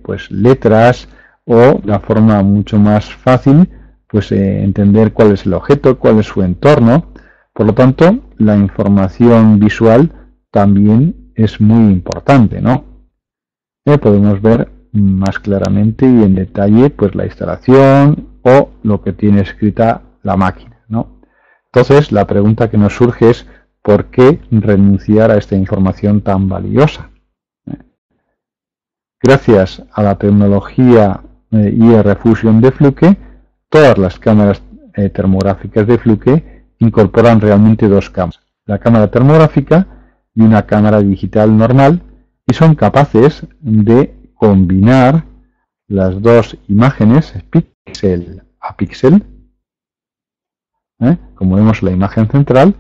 pues letras o de forma mucho más fácil pues entender cuál es el objeto, cuál es su entorno. Por lo tanto, la información visual también es muy importante, ¿no? Podemos ver más claramente y en detalle pues la instalación o lo que tiene escrita la máquina, ¿no? Entonces, la pregunta que nos surge es ¿por qué renunciar a esta información tan valiosa? Gracias a la tecnología IR Fusion de Fluke, todas las cámaras termográficas de Fluke incorporan realmente dos cámaras, la cámara termográfica y una cámara digital normal, y son capaces de combinar las dos imágenes píxel a píxel. Como vemos en la imagen central,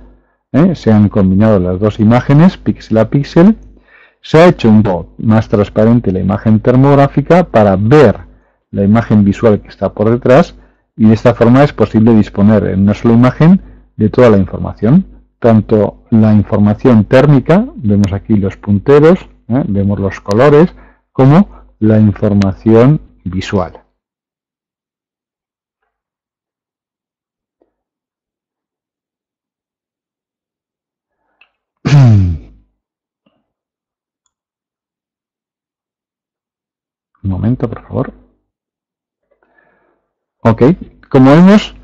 se han combinado las dos imágenes píxel a píxel. Se ha hecho un poco más transparente la imagen termográfica para ver la imagen visual que está por detrás, y de esta forma es posible disponer en una sola imagen de toda la información, tanto la información térmica, vemos aquí los punteros, vemos los colores, como la información visual. Un momento, por favor. Ok, como vemos,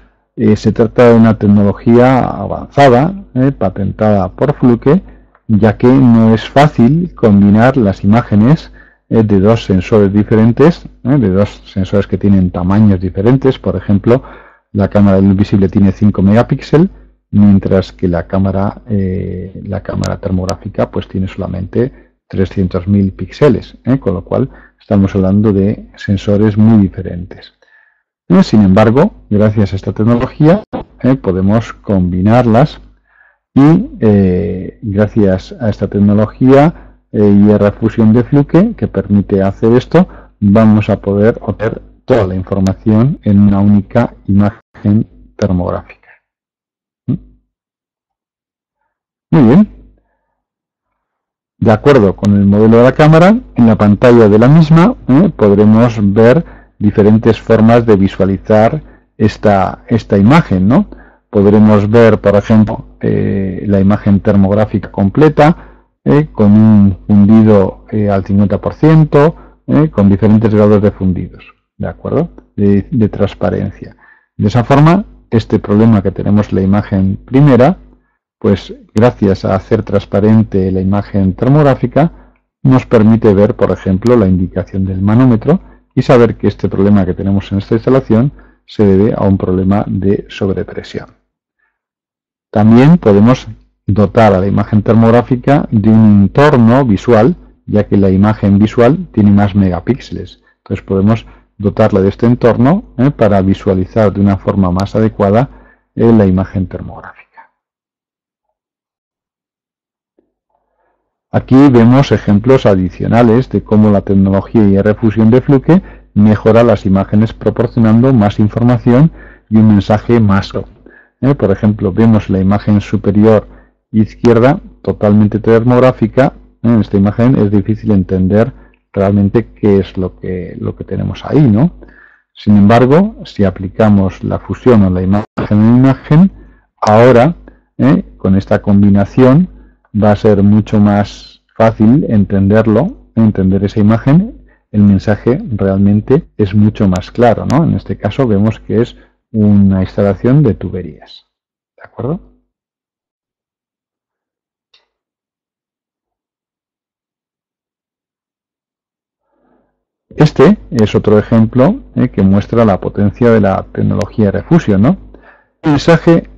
se trata de una tecnología avanzada, patentada por Fluke, ya que no es fácil combinar las imágenes de dos sensores diferentes, de dos sensores que tienen tamaños diferentes. Por ejemplo, la cámara de luz visible tiene 5 megapíxeles, mientras que la cámara termográfica pues tiene solamente 300.000 píxeles, con lo cual estamos hablando de sensores muy diferentes. Sin embargo, gracias a esta tecnología podemos combinarlas y gracias a esta tecnología IR Fusion de Fluke, que permite hacer esto, vamos a poder obtener toda la información en una única imagen termográfica. Muy bien. De acuerdo con el modelo de la cámara, en la pantalla de la misma podremos ver diferentes formas de visualizar esta imagen, ¿no? Podremos ver, por ejemplo, la imagen termográfica completa, con un fundido al 50%, con diferentes grados de fundidos, ¿de acuerdo? De transparencia. De esa forma, este problema que tenemos en la imagen primera, pues gracias a hacer transparente la imagen termográfica, nos permite ver, por ejemplo, la indicación del manómetro y saber que este problema que tenemos en esta instalación se debe a un problema de sobrepresión. También podemos dotar a la imagen termográfica de un entorno visual, ya que la imagen visual tiene más megapíxeles. Entonces podemos dotarla de este entorno para visualizar de una forma más adecuada la imagen termográfica. Aquí vemos ejemplos adicionales de cómo la tecnología IR Fusion de Fluke mejora las imágenes proporcionando más información y un mensaje más claro. Por ejemplo, vemos la imagen superior izquierda totalmente termográfica. En esta imagen es difícil entender realmente qué es lo que tenemos ahí, ¿no? Sin embargo, si aplicamos la fusión o la imagen en imagen, ahora con esta combinación va a ser mucho más fácil entenderlo, entender esa imagen. El mensaje realmente es mucho más claro, ¿no? En este caso vemos que es una instalación de tuberías. ¿De acuerdo? Este es otro ejemplo que muestra la potencia de la tecnología de Refusion, ¿no? ¿Qué mensaje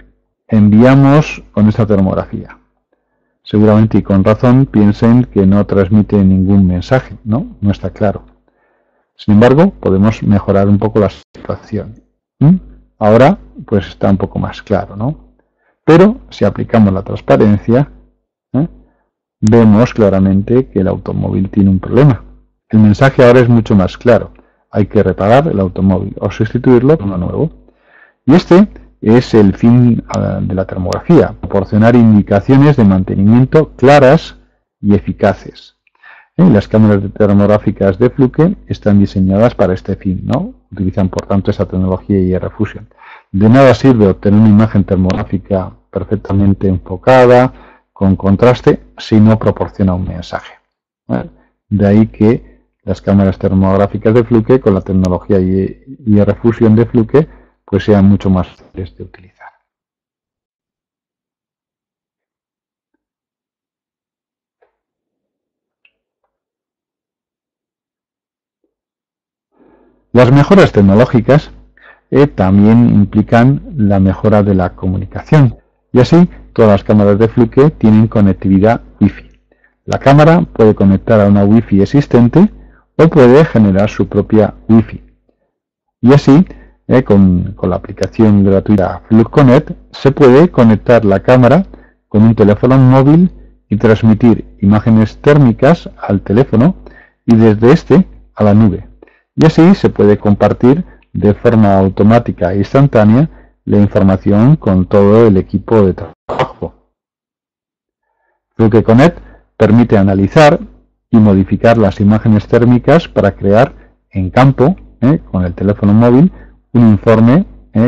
enviamos con esta termografía? Seguramente y con razón piensen que no transmite ningún mensaje, ¿no? No está claro. Sin embargo, podemos mejorar un poco la situación. Ahora, pues está un poco más claro, ¿no? Pero si aplicamos la transparencia, vemos claramente que el automóvil tiene un problema. El mensaje ahora es mucho más claro. Hay que reparar el automóvil o sustituirlo por uno nuevo. Y este es el fin de la termografía, proporcionar indicaciones de mantenimiento claras y eficaces. Las cámaras termográficas de Fluke están diseñadas para este fin, ¿no? Utilizan por tanto esa tecnología IR Fusion. De nada sirve obtener una imagen termográfica perfectamente enfocada, con contraste, si no proporciona un mensaje. De ahí que las cámaras termográficas de Fluke con la tecnología IR Fusion de Fluke pues sean mucho más fáciles de utilizar. Las mejoras tecnológicas también implican la mejora de la comunicación, y así todas las cámaras de Fluke tienen conectividad Wi-Fi. La cámara puede conectar a una Wi-Fi existente o puede generar su propia Wi-Fi. Y así, con la aplicación gratuita Fluke Connect, se puede conectar la cámara con un teléfono móvil y transmitir imágenes térmicas al teléfono y desde este a la nube. Y así se puede compartir de forma automática e instantánea la información con todo el equipo de trabajo. Fluke Connect permite analizar y modificar las imágenes térmicas para crear en campo, con el teléfono móvil, un informe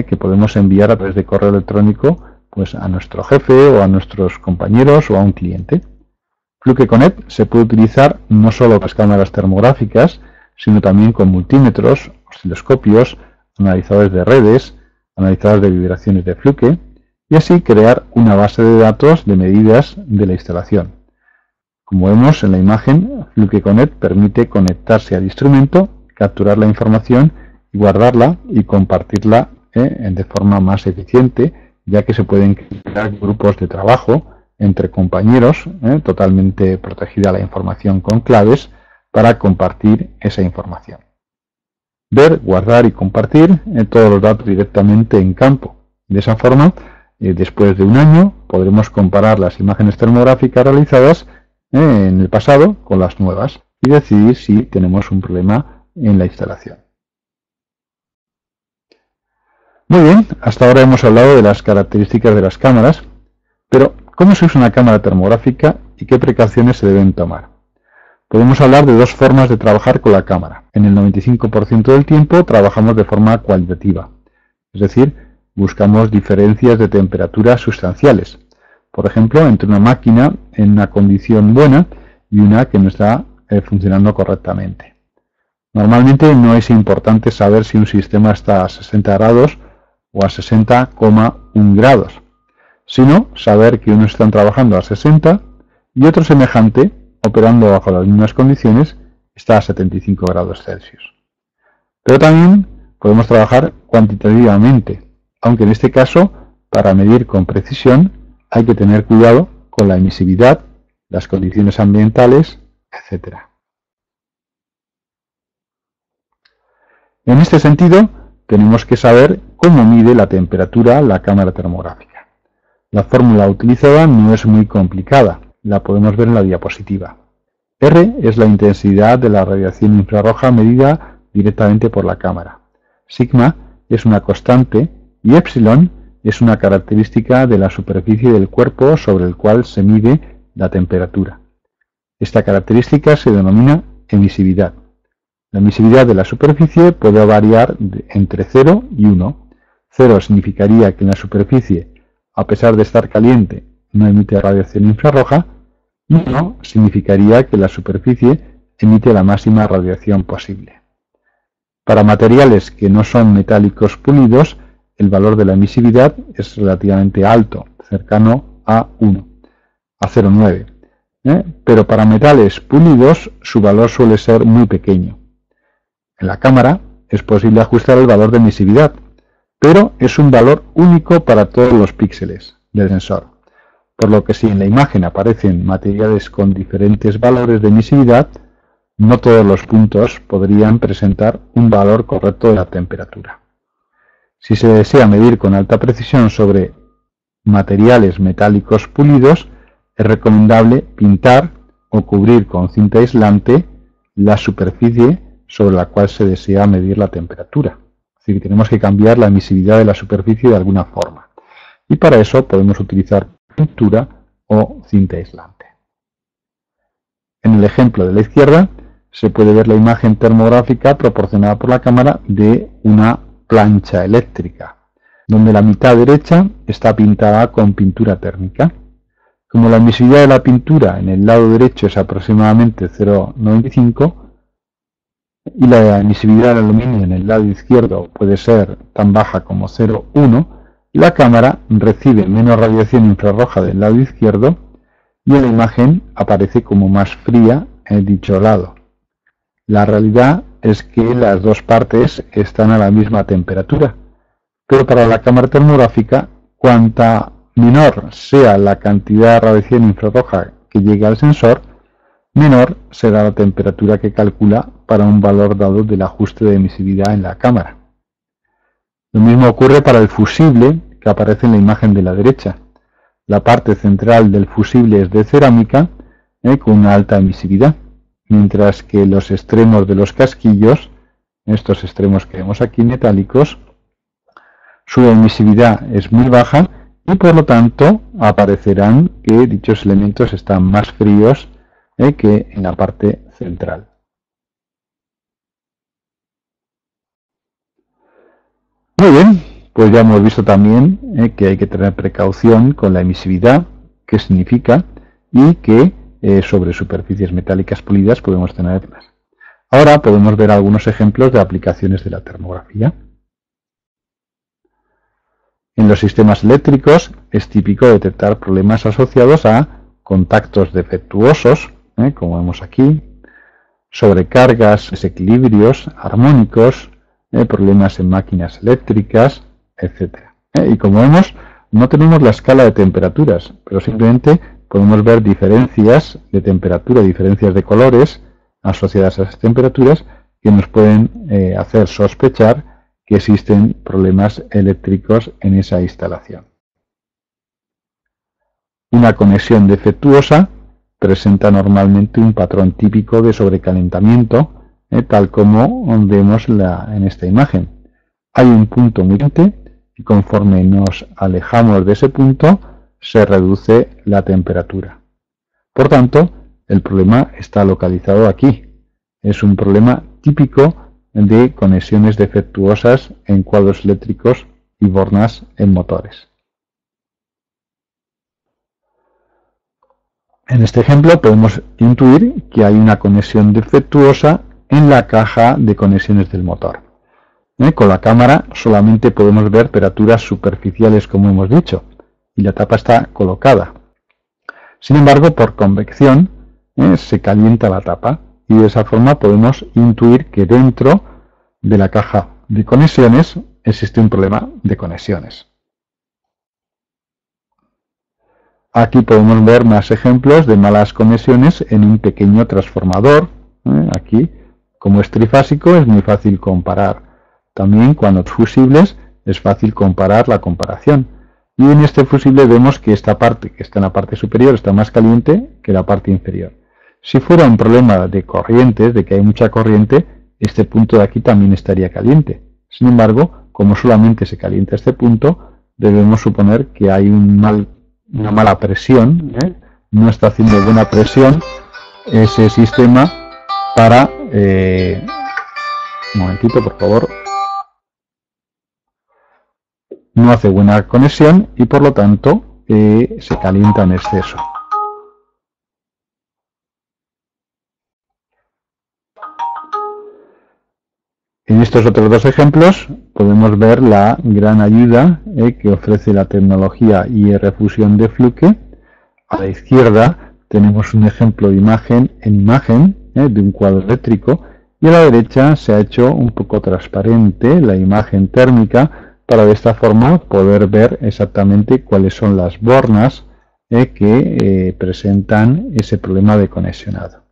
que podemos enviar a través de correo electrónico pues, a nuestro jefe o a nuestros compañeros o a un cliente. Fluke Connect se puede utilizar no solo con las cámaras termográficas, sino también con multímetros, osciloscopios, analizadores de redes, analizadores de vibraciones de Fluke, y así crear una base de datos de medidas de la instalación. Como vemos en la imagen, Fluke Connect permite conectarse al instrumento, capturar la información y guardarla y compartirla de forma más eficiente, ya que se pueden crear grupos de trabajo entre compañeros, totalmente protegida la información con claves, para compartir esa información. Ver, guardar y compartir todos los datos directamente en campo. De esa forma, después de un año, podremos comparar las imágenes termográficas realizadas en el pasado con las nuevas y decidir si tenemos un problema en la instalación. Muy bien, hasta ahora hemos hablado de las características de las cámaras, pero ¿cómo se usa una cámara termográfica y qué precauciones se deben tomar? Podemos hablar de dos formas de trabajar con la cámara. En el 95% del tiempo trabajamos de forma cualitativa, es decir, buscamos diferencias de temperatura sustanciales. Por ejemplo, entre una máquina en una condición buena y una que no está funcionando correctamente. Normalmente no es importante saber si un sistema está a 60 grados o a 60,1 grados, sino saber que unos están trabajando a 60 y otro semejante, operando bajo las mismas condiciones, está a 75 grados Celsius. Pero también podemos trabajar cuantitativamente, aunque en este caso, para medir con precisión, hay que tener cuidado con la emisividad, las condiciones ambientales, etc. En este sentido, tenemos que saber cómo mide la temperatura la cámara termográfica. La fórmula utilizada no es muy complicada, la podemos ver en la diapositiva. R es la intensidad de la radiación infrarroja medida directamente por la cámara. Sigma es una constante y epsilon es una característica de la superficie del cuerpo sobre el cual se mide la temperatura. Esta característica se denomina emisividad. La emisividad de la superficie puede variar entre 0 y 1. 0 significaría que en la superficie, a pesar de estar caliente, no emite radiación infrarroja, y 1 significaría que la superficie emite la máxima radiación posible. Para materiales que no son metálicos pulidos, el valor de la emisividad es relativamente alto, cercano a 1, a 0,9. Pero para metales pulidos su valor suele ser muy pequeño. En la cámara es posible ajustar el valor de emisividad, pero es un valor único para todos los píxeles del sensor, por lo que si en la imagen aparecen materiales con diferentes valores de emisividad, no todos los puntos podrían presentar un valor correcto de la temperatura. Si se desea medir con alta precisión sobre materiales metálicos pulidos, es recomendable pintar o cubrir con cinta aislante la superficie sobre la cual se desea medir la temperatura. Es decir, tenemos que cambiar la emisividad de la superficie de alguna forma. Y para eso podemos utilizar pintura o cinta aislante. En el ejemplo de la izquierda se puede ver la imagen termográfica proporcionada por la cámara de una plancha eléctrica, donde la mitad derecha está pintada con pintura térmica. Como la emisividad de la pintura en el lado derecho es aproximadamente 0,95 y la emisividad del aluminio en el lado izquierdo puede ser tan baja como 0,1, la cámara recibe menos radiación infrarroja del lado izquierdo y la imagen aparece como más fría en dicho lado. La realidad es que las dos partes están a la misma temperatura, pero para la cámara termográfica, cuanta menor sea la cantidad de radiación infrarroja que llegue al sensor, menor será la temperatura que calcula para un valor dado del ajuste de emisividad en la cámara. Lo mismo ocurre para el fusible que aparece en la imagen de la derecha. La parte central del fusible es de cerámica con una alta emisividad, mientras que los extremos de los casquillos, estos extremos que vemos aquí metálicos, su emisividad es muy baja y por lo tanto aparecerán que dichos elementos están más fríos que en la parte central. Muy bien, pues ya hemos visto también que hay que tener precaución con la emisividad, qué significa y que sobre superficies metálicas pulidas podemos tener más. Ahora podemos ver algunos ejemplos de aplicaciones de la termografía. En los sistemas eléctricos es típico detectar problemas asociados a contactos defectuosos, como vemos aquí, sobrecargas, desequilibrios armónicos, problemas en máquinas eléctricas, etc. Y como vemos, no tenemos la escala de temperaturas, pero simplemente podemos ver diferencias de temperatura, diferencias de colores asociadas a esas temperaturas que nos pueden hacer sospechar que existen problemas eléctricos en esa instalación. Una conexión defectuosa presenta normalmente un patrón típico de sobrecalentamiento, tal como vemos en esta imagen. Hay un punto muy caliente y conforme nos alejamos de ese punto se reduce la temperatura. Por tanto, el problema está localizado aquí. Es un problema típico de conexiones defectuosas en cuadros eléctricos y bornas en motores. En este ejemplo podemos intuir que hay una conexión defectuosa en la caja de conexiones del motor. Con la cámara solamente podemos ver temperaturas superficiales, como hemos dicho, y la tapa está colocada. Sin embargo, por convección se calienta la tapa y de esa forma podemos intuir que dentro de la caja de conexiones existe un problema de conexiones. Aquí podemos ver más ejemplos de malas conexiones en un pequeño transformador. Aquí, como es trifásico, es muy fácil comparar. También cuando es fusibles es fácil comparar la comparación. Y en este fusible vemos que esta parte que está en la parte superior está más caliente que la parte inferior. Si fuera un problema de corrientes, de que hay mucha corriente, este punto de aquí también estaría caliente. Sin embargo, como solamente se calienta este punto, debemos suponer que hay una mala presión, no está haciendo buena presión ese sistema para... un momentito, por favor. No hace buena conexión y por lo tanto se calienta en exceso. En estos otros dos ejemplos podemos ver la gran ayuda que ofrece la tecnología IR Fusión de Fluke. A la izquierda tenemos un ejemplo de imagen en imagen de un cuadro eléctrico y a la derecha se ha hecho un poco transparente la imagen térmica para de esta forma poder ver exactamente cuáles son las bornas que presentan ese problema de conexionado.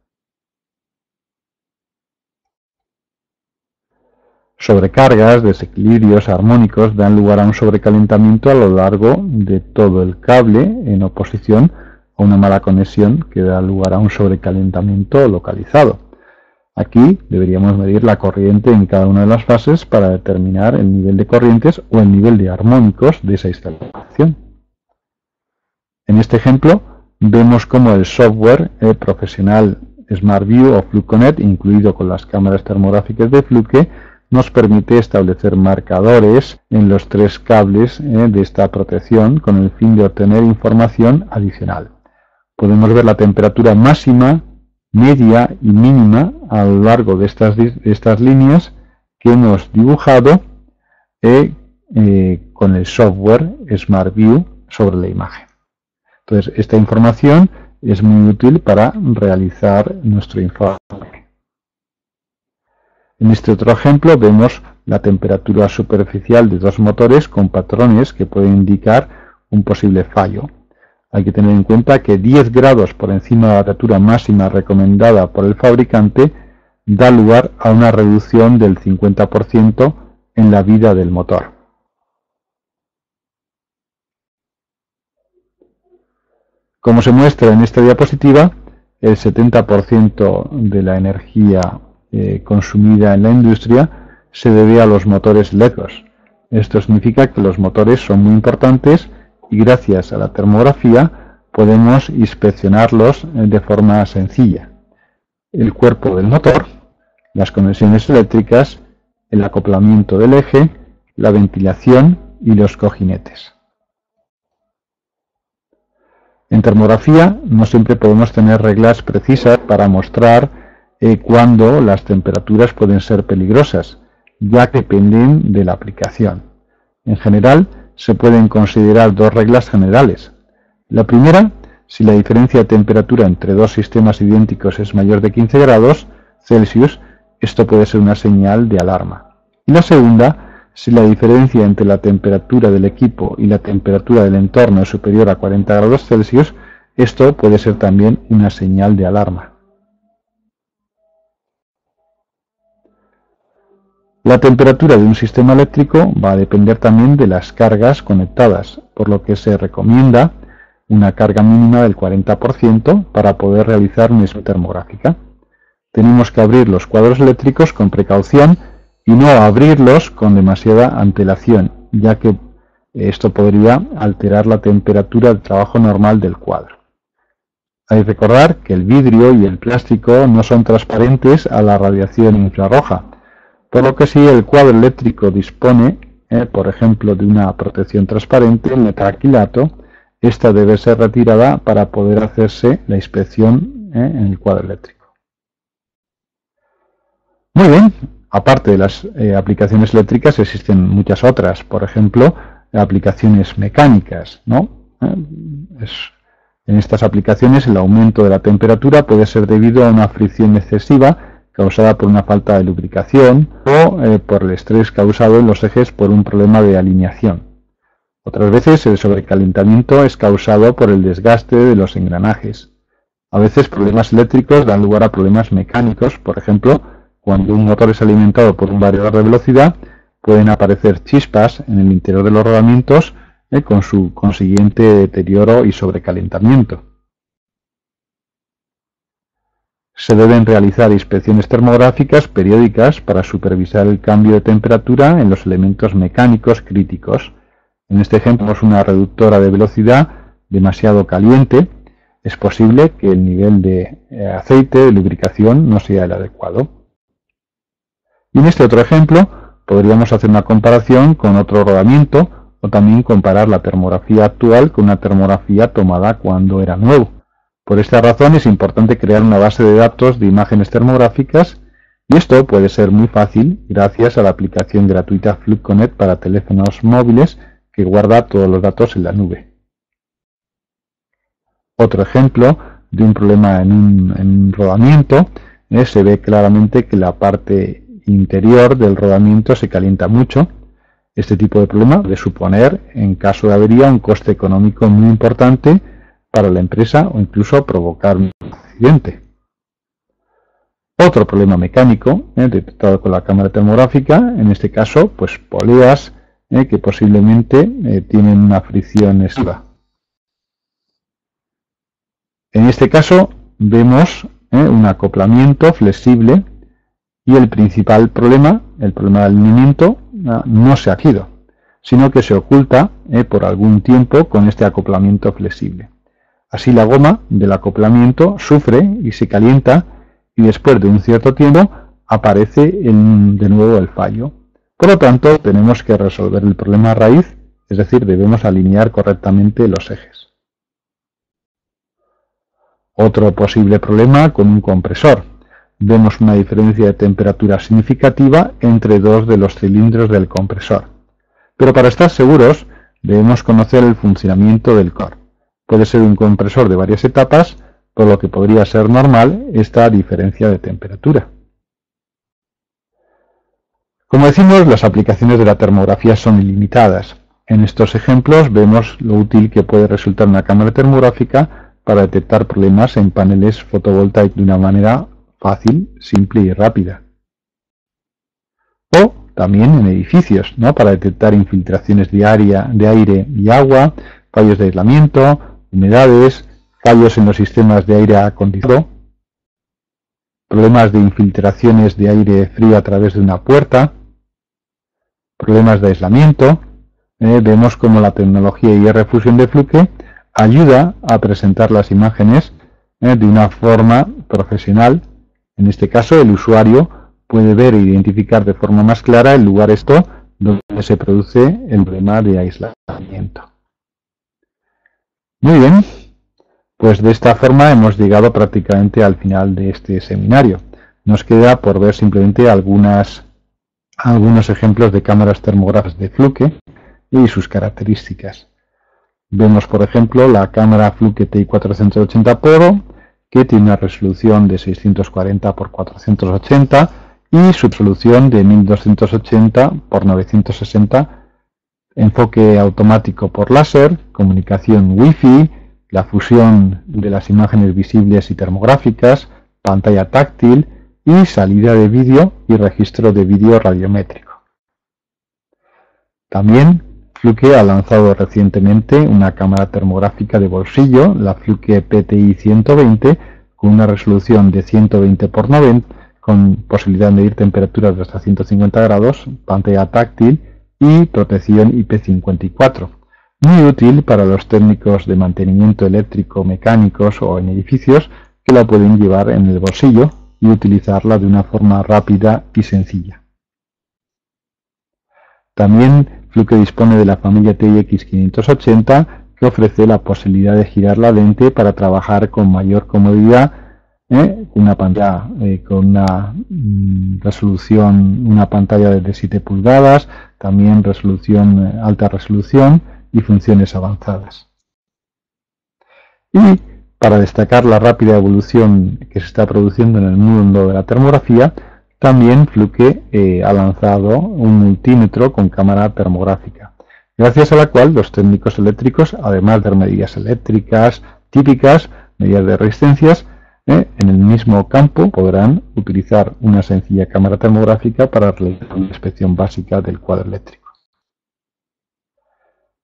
Sobrecargas, desequilibrios armónicos dan lugar a un sobrecalentamiento a lo largo de todo el cable en oposición a una mala conexión que da lugar a un sobrecalentamiento localizado. Aquí deberíamos medir la corriente en cada una de las fases para determinar el nivel de corrientes o el nivel de armónicos de esa instalación. En este ejemplo vemos cómo el software profesional SmartView o FlukeConnect, incluido con las cámaras termográficas de Fluke, nos permite establecer marcadores en los 3 cables de esta protección con el fin de obtener información adicional. Podemos ver la temperatura máxima, media y mínima a lo largo de estas líneas que hemos dibujado con el software SmartView sobre la imagen. Entonces, esta información es muy útil para realizar nuestro informe. En este otro ejemplo vemos la temperatura superficial de 2 motores con patrones que pueden indicar un posible fallo. Hay que tener en cuenta que 10 grados por encima de la temperatura máxima recomendada por el fabricante da lugar a una reducción del 50% en la vida del motor. Como se muestra en esta diapositiva, el 70% de la energía consumida en la industria se debe a los motores eléctricos. Esto significa que los motores son muy importantes y gracias a la termografía podemos inspeccionarlos de forma sencilla. El cuerpo del motor, las conexiones eléctricas, el acoplamiento del eje, la ventilación y los cojinetes. En termografía no siempre podemos tener reglas precisas para mostrar cuándo las temperaturas pueden ser peligrosas, ya que dependen de la aplicación. En general, se pueden considerar 2 reglas generales. La primera, si la diferencia de temperatura entre 2 sistemas idénticos es mayor de 15 grados Celsius, esto puede ser una señal de alarma. Y la segunda, si la diferencia entre la temperatura del equipo y la temperatura del entorno es superior a 40 grados Celsius, esto puede ser también una señal de alarma. La temperatura de un sistema eléctrico va a depender también de las cargas conectadas, por lo que se recomienda una carga mínima del 40% para poder realizar una inspección termográfica. Tenemos que abrir los cuadros eléctricos con precaución y no abrirlos con demasiada antelación, ya que esto podría alterar la temperatura de trabajo normal del cuadro. Hay que recordar que el vidrio y el plástico no son transparentes a la radiación infrarroja, por lo que si el cuadro eléctrico dispone, por ejemplo, de una protección transparente, el metacrilato, esta debe ser retirada para poder hacerse la inspección en el cuadro eléctrico. Muy bien, aparte de las aplicaciones eléctricas existen muchas otras, por ejemplo, aplicaciones mecánicas, ¿no? En estas aplicaciones el aumento de la temperatura puede ser debido a una fricción excesiva causada por una falta de lubricación o por el estrés causado en los ejes por un problema de alineación. Otras veces el sobrecalentamiento es causado por el desgaste de los engranajes. A veces problemas eléctricos dan lugar a problemas mecánicos, por ejemplo, cuando un motor es alimentado por un variador de velocidad, pueden aparecer chispas en el interior de los rodamientos con su consiguiente deterioro y sobrecalentamiento. Se deben realizar inspecciones termográficas periódicas para supervisar el cambio de temperatura en los elementos mecánicos críticos. En este ejemplo es una reductora de velocidad demasiado caliente. Es posible que el nivel de aceite de lubricación no sea el adecuado. Y en este otro ejemplo podríamos hacer una comparación con otro rodamiento o también comparar la termografía actual con una termografía tomada cuando era nuevo. Por esta razón es importante crear una base de datos de imágenes termográficas y esto puede ser muy fácil gracias a la aplicación gratuita FlukeConnect para teléfonos móviles que guarda todos los datos en la nube. Otro ejemplo de un problema en un rodamiento se ve claramente que la parte interior del rodamiento se calienta mucho. Este tipo de problema puede suponer, en caso de avería, un coste económico muy importante para la empresa o incluso provocar un accidente. Otro problema mecánico detectado con la cámara termográfica, en este caso, pues poleas que posiblemente tienen una fricción excesiva. En este caso vemos un acoplamiento flexible y el principal problema, el problema de alineamiento, no se ha ido, sino que se oculta por algún tiempo con este acoplamiento flexible. Así la goma del acoplamiento sufre y se calienta y después de un cierto tiempo aparece de nuevo el fallo. Por lo tanto, tenemos que resolver el problema raíz, es decir, debemos alinear correctamente los ejes. Otro posible problema con un compresor. Vemos una diferencia de temperatura significativa entre dos de los cilindros del compresor. Pero para estar seguros, debemos conocer el funcionamiento del core. Puede ser un compresor de varias etapas, por lo que podría ser normal esta diferencia de temperatura. Como decimos, las aplicaciones de la termografía son ilimitadas. En estos ejemplos vemos lo útil que puede resultar una cámara termográfica para detectar problemas en paneles fotovoltaicos de una manera fácil, simple y rápida. O también en edificios, para detectar infiltraciones de aire y agua, fallos de aislamiento, humedades, fallos en los sistemas de aire acondicionado, problemas de infiltraciones de aire frío a través de una puerta, problemas de aislamiento. Vemos cómo la tecnología IR Fusion de Fluke ayuda a presentar las imágenes de una forma profesional. En este caso, el usuario puede ver e identificar de forma más clara el lugar donde se produce el problema de aislamiento. Muy bien, pues de esta forma hemos llegado prácticamente al final de este seminario. Nos queda por ver simplemente algunos ejemplos de cámaras termográficas de Fluke y sus características. Vemos, por ejemplo, la cámara Fluke TI480 Pro, que tiene una resolución de 640 x 480 y su resolución de 1280 x 960, enfoque automático por láser, comunicación Wi-Fi, la fusión de las imágenes visibles y termográficas, pantalla táctil y salida de vídeo y registro de vídeo radiométrico. También Fluke ha lanzado recientemente una cámara termográfica de bolsillo, la Fluke PTI 120, con una resolución de 120 x 90, con posibilidad de medir temperaturas de hasta 150 grados, pantalla táctil y protección IP54. Muy útil para los técnicos de mantenimiento eléctrico, mecánicos o en edificios que la pueden llevar en el bolsillo y utilizarla de una forma rápida y sencilla. También Fluke dispone de la familia TIX580 que ofrece la posibilidad de girar la lente para trabajar con mayor comodidad, una pantalla con una resolución, una pantalla de 7 pulgadas, también resolución, alta resolución y funciones avanzadas. Y para destacar la rápida evolución que se está produciendo en el mundo de la termografía, también Fluke ha lanzado un multímetro con cámara termográfica, gracias a la cual los técnicos eléctricos, además de medidas eléctricas típicas, medidas de resistencias, en el mismo campo podrán utilizar una sencilla cámara termográfica para realizar una inspección básica del cuadro eléctrico.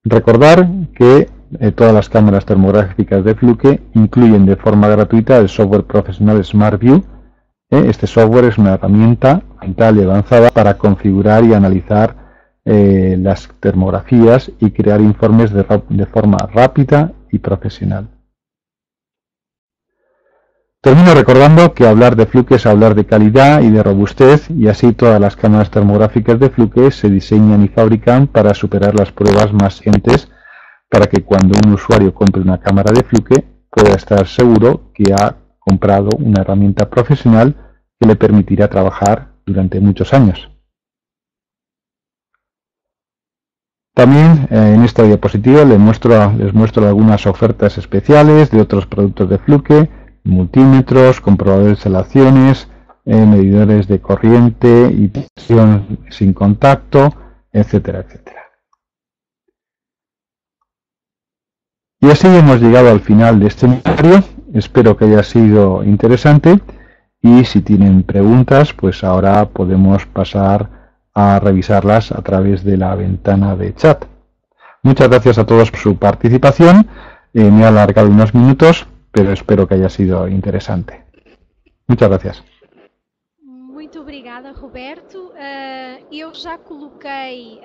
Recordar que todas las cámaras termográficas de Fluke incluyen de forma gratuita el software profesional SmartView. Este software es una herramienta mental y avanzada para configurar y analizar las termografías y crear informes de forma rápida y profesional. Termino recordando que hablar de Fluke es hablar de calidad y de robustez, y así todas las cámaras termográficas de Fluke se diseñan y fabrican para superar las pruebas más exigentes, para que cuando un usuario compre una cámara de Fluke pueda estar seguro que ha comprado una herramienta profesional que le permitirá trabajar durante muchos años. También en esta diapositiva les muestro algunas ofertas especiales de otros productos de Fluke, multímetros, comprobadores de instalaciones, medidores de corriente y tensión sin contacto, etcétera, etcétera. Y así hemos llegado al final de este seminario. Espero que haya sido interesante y si tienen preguntas, pues ahora podemos pasar a revisarlas a través de la ventana de chat. Muchas gracias a todos por su participación. Me he alargado unos minutos, pero espero que haya sido interesante. Muchas gracias. Muito obrigada, Roberto. Eu já coloquei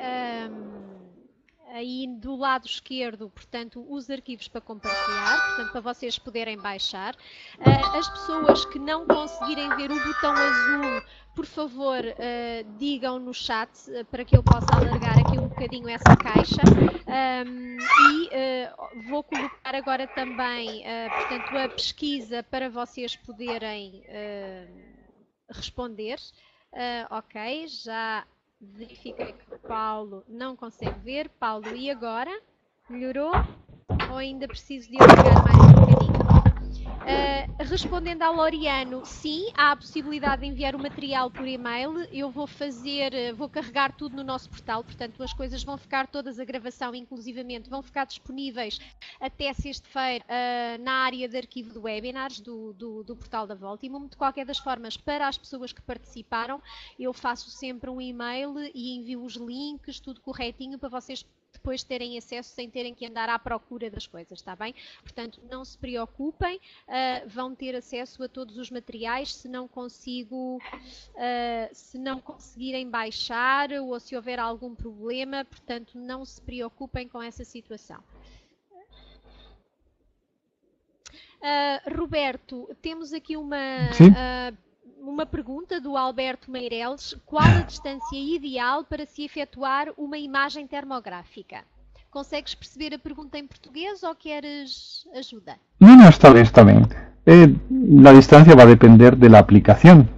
aí do lado esquerdo, portanto, os arquivos para compartilhar, portanto, para vocês poderem baixar. As pessoas que não conseguirem ver o botão azul, por favor, digam no chat para que eu possa alargar aqui um bocadinho essa caixa. Vou colocar agora também, portanto, a pesquisa para vocês poderem responder. Ok, já verifiquei que o Paulo não consegue ver. Paulo, e agora? Melhorou? Ou ainda preciso de alargar mais um bocadinho? Respondendo ao Loriano, sim, há a possibilidade de enviar o material por e-mail. Eu vou carregar tudo no nosso portal, portanto as coisas vão ficar todas, a gravação inclusivamente, vão ficar disponíveis até sexta-feira na área de arquivo de webinars do portal da Voltimum. De qualquer das formas, para as pessoas que participaram, eu faço sempre um e-mail e envio os links, tudo corretinho, para vocês depois terem acesso sem terem que andar à procura das coisas, está bem? Portanto, não se preocupem, vão ter acesso a todos os materiais. Se não conseguirem baixar ou se houver algum problema, portanto, não se preocupem com essa situação. Roberto, temos aqui uma pergunta do Alberto Meireles. Qual a distância ideal para se efetuar uma imagem termográfica? Consegues perceber a pergunta em português o quieres ajuda? No, está bien, está bien. La distancia va a depender de la aplicación.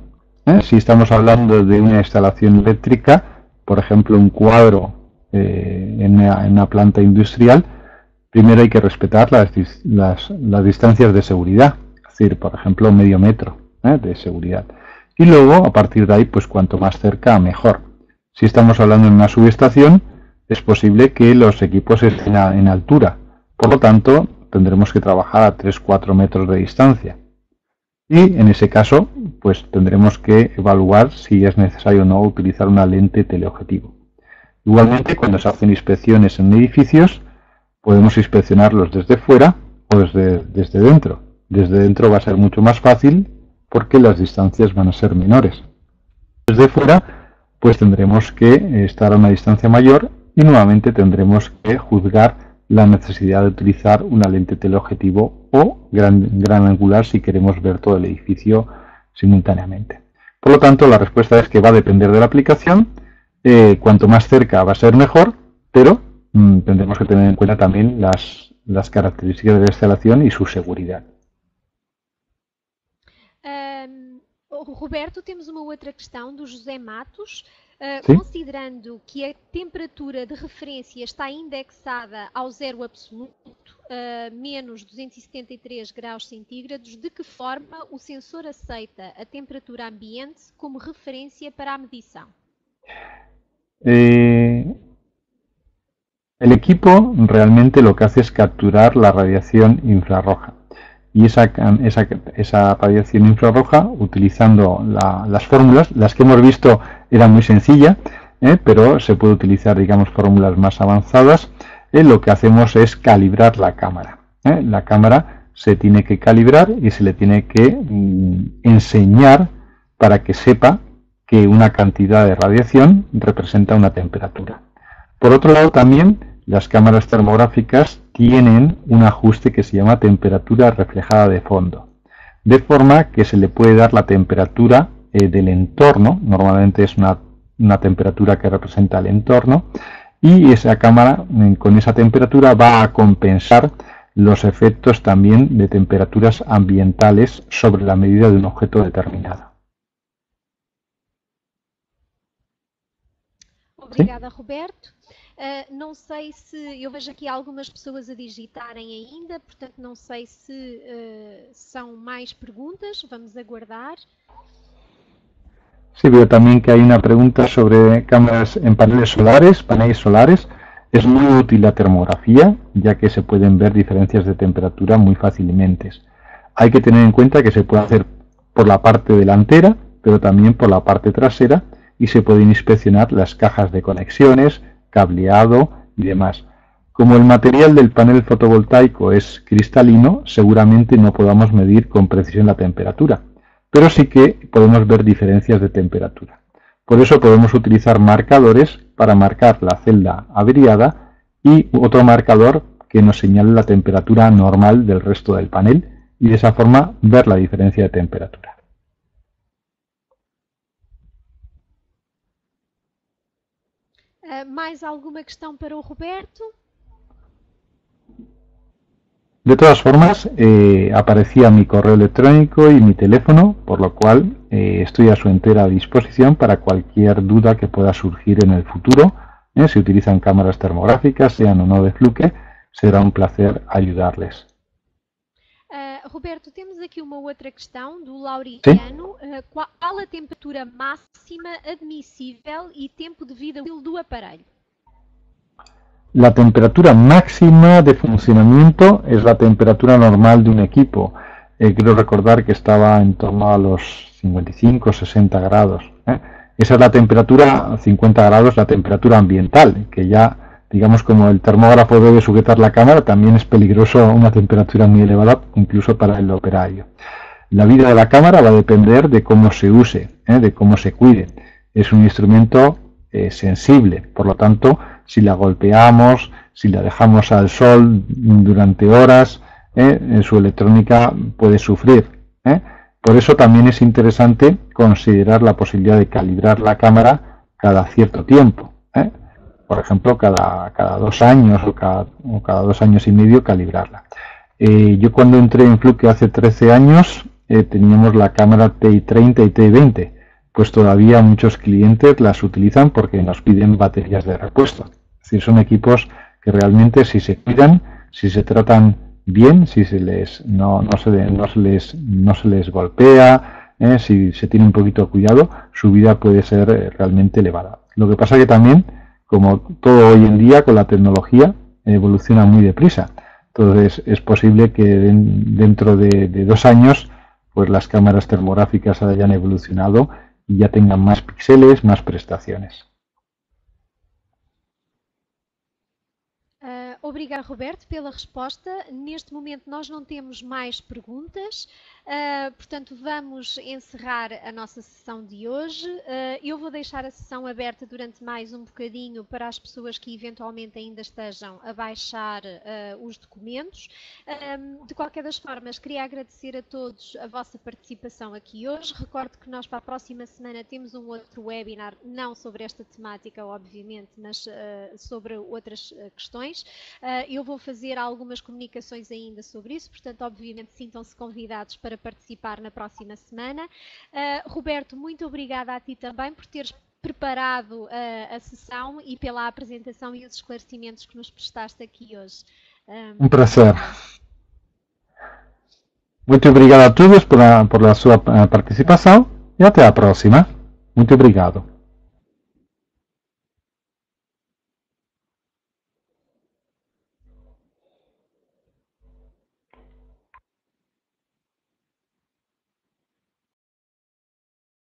Si estamos hablando de una instalación eléctrica, por ejemplo, un cuadro en una planta industrial, primero hay que respetar las distancias de seguridad, es decir, por ejemplo, medio metro de seguridad. Y luego, a partir de ahí, pues cuanto más cerca, mejor. Si estamos hablando en una subestación, es posible que los equipos estén en altura. Por lo tanto, tendremos que trabajar a 3-4 metros de distancia. Y en ese caso, pues tendremos que evaluar si es necesario o no utilizar una lente teleobjetivo. Igualmente, cuando se hacen inspecciones en edificios, podemos inspeccionarlos desde fuera o desde dentro. Desde dentro va a ser mucho más fácil porque las distancias van a ser menores. Desde fuera, pues tendremos que estar a una distancia mayor y nuevamente tendremos que juzgar la necesidad de utilizar una lente teleobjetivo o gran angular si queremos ver todo el edificio simultáneamente. Por lo tanto, la respuesta es que va a depender de la aplicación. Cuanto más cerca va a ser mejor, pero tendremos que tener en cuenta también las características de la instalación y su seguridad. Roberto, temos uma outra questão do José Matos. Sim. Considerando que a temperatura de referência está indexada ao zero absoluto, menos 273 graus centígrados, de que forma o sensor aceita a temperatura ambiente como referência para a medição? El equipo realmente lo que hace es capturar la radiación infrarroja. Y esa radiación infrarroja, utilizando las fórmulas, las que hemos visto eran muy sencillas, pero se puede utilizar, digamos, fórmulas más avanzadas. Lo que hacemos es calibrar la cámara. La cámara se tiene que calibrar y se le tiene que enseñar para que sepa que una cantidad de radiación representa una temperatura. Por otro lado, también las cámaras termográficas tienen un ajuste que se llama temperatura reflejada de fondo, de forma que se le puede dar la temperatura del entorno. Normalmente es una temperatura que representa el entorno, y esa cámara con esa temperatura va a compensar los efectos también de temperaturas ambientales sobre la medida de un objeto determinado. Obrigada, Roberto. Não sei se... Eu vejo aqui algumas pessoas a digitarem ainda, portanto não sei se são mais perguntas. Vamos aguardar. Sí, veo también que hay una pregunta sobre cámaras en paneles solares. Es muy útil la termografía, ya que se pueden ver diferencias de temperatura muy fácilmente. Hay que tener en cuenta que se puede hacer por la parte delantera, pero también por la parte trasera, y se pueden inspeccionar las cajas de conexiones, cableado y demás. Como el material del panel fotovoltaico es cristalino, seguramente no podamos medir con precisión la temperatura, pero sí que podemos ver diferencias de temperatura. Por eso podemos utilizar marcadores para marcar la celda averiada y otro marcador que nos señale la temperatura normal del resto del panel y de esa forma ver la diferencia de temperatura. Mais alguma questão para o Roberto? De todas formas, aparecía mi correo electrónico y mi teléfono, por lo cual estoy a su entera disposición para cualquier duda que pueda surgir en el futuro. Si utilizan cámaras termográficas, sean o no de Fluke, será un placer ayudarles. Roberto, temos aqui uma outra questão do Lauriano. Qual a temperatura máxima admissível e tempo de vida útil do aparelho? La temperatura máxima de funcionamiento es la temperatura normal de un equipo. Quiero recordar que estaba en torno a los 55-60 grados. Esa es la temperatura, 50 grados, la temperatura ambiental, que ya, digamos, como el termógrafo debe sujetar la cámara, también es peligroso una temperatura muy elevada, incluso para el operario. La vida de la cámara va a depender de cómo se use, de cómo se cuide. Es un instrumento sensible, por lo tanto, si la golpeamos, si la dejamos al sol durante horas, su electrónica puede sufrir. Por eso también es interesante considerar la posibilidad de calibrar la cámara cada cierto tiempo. Por ejemplo, cada 2 años o cada 2 años y medio calibrarla. Yo cuando entré en Fluke hace 13 años teníamos la cámara TI-30 y TI-20. Pues todavía muchos clientes las utilizan porque nos piden baterías de repuesto. Es decir, son equipos que realmente si se cuidan, si se tratan bien, si no se les golpea, si se tiene un poquito de cuidado, su vida puede ser realmente elevada. Lo que pasa que también, como todo hoy en día con la tecnología, evoluciona muy deprisa. Entonces es posible que dentro de 2 años pues las cámaras termográficas hayan evolucionado y ya tengan más píxeles, más prestaciones. Obrigada, Roberto, pela resposta. Neste momento nós não temos mais perguntas, portanto vamos encerrar a nossa sessão de hoje. Eu vou deixar a sessão aberta durante mais um bocadinho para as pessoas que eventualmente ainda estejam a baixar os documentos. De qualquer das formas, queria agradecer a todos a vossa participação aqui hoje. Recordo que nós para a próxima semana temos um outro webinar, não sobre esta temática, obviamente, mas sobre outras questões. Eu vou fazer algumas comunicações ainda sobre isso, portanto, obviamente, sintam-se convidados para participar na próxima semana. Roberto, muito obrigada a ti também por teres preparado a sessão e pela apresentação e os esclarecimentos que nos prestaste aqui hoje. Um prazer. Muito obrigado a todos por a sua participação e até a próxima. Muito obrigado.